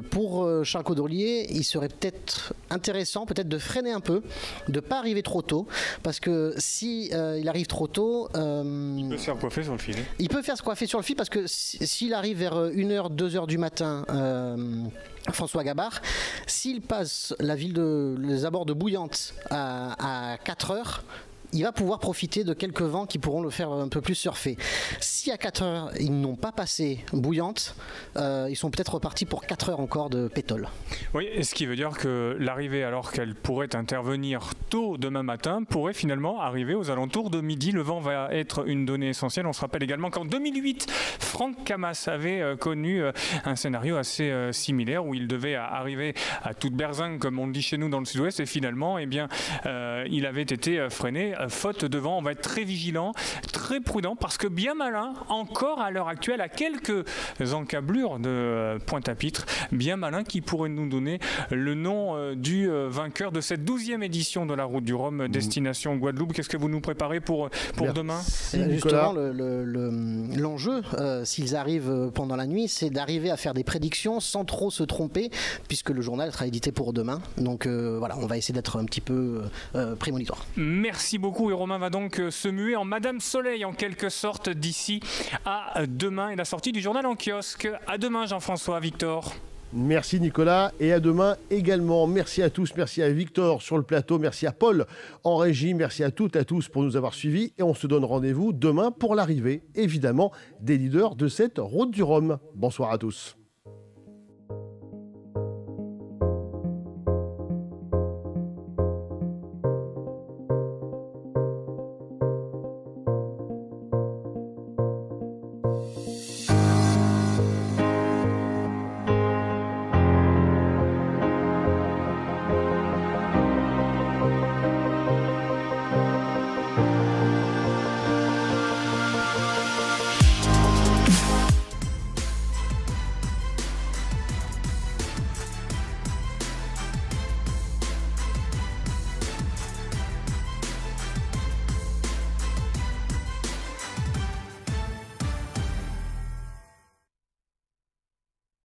pour Charles Caudrelier, il serait peut-être intéressant de freiner un peu, de ne pas arriver trop tôt, parce que si il arrive trop tôt, il peut se faire coiffer sur le fil. Il peut faire se coiffer sur le fil, parce que s'il arrive vers 1h, 2h du matin, François Gabard, s'il passe les abords de Bouillante à 4h, il va pouvoir profiter de quelques vents qui pourront le faire un peu plus surfer. Si à 4 heures, ils n'ont pas passé Bouillante, ils sont peut-être repartis pour 4 heures encore de pétole. Oui, et ce qui veut dire que l'arrivée, alors qu'elle pourrait intervenir tôt demain matin, pourrait finalement arriver aux alentours de midi. Le vent va être une donnée essentielle. On se rappelle également qu'en 2008, Franck Camas avait connu un scénario assez similaire, où il devait arriver à toute berzingue, comme on le dit chez nous dans le sud-ouest, et finalement, il avait été freiné faute de vent. On va être très vigilant, très prudent, parce que bien malin, encore à l'heure actuelle, à quelques encablures de Pointe-à-Pitre, bien malin, qui pourrait nous donner le nom du vainqueur de cette 12e édition de la Route du Rhum, destination Guadeloupe. Qu'est-ce que vous nous préparez pour demain? Justement, l'enjeu, s'ils arrivent pendant la nuit, c'est d'arriver à faire des prédictions sans trop se tromper, puisque le journal sera édité pour demain. Donc voilà, on va essayer d'être un petit peu prémonitoire. Merci beaucoup, et Romain va donc se muer en Madame Soleil en quelque sorte d'ici à demain et la sortie du journal en kiosque. À demain, Jean-François, Victor. Merci Nicolas, et à demain également. Merci à tous, merci à Victor sur le plateau, merci à Paul en régie, merci à toutes et à tous pour nous avoir suivis, et on se donne rendez-vous demain pour l'arrivée, évidemment, des leaders de cette Route du Rhum. Bonsoir à tous.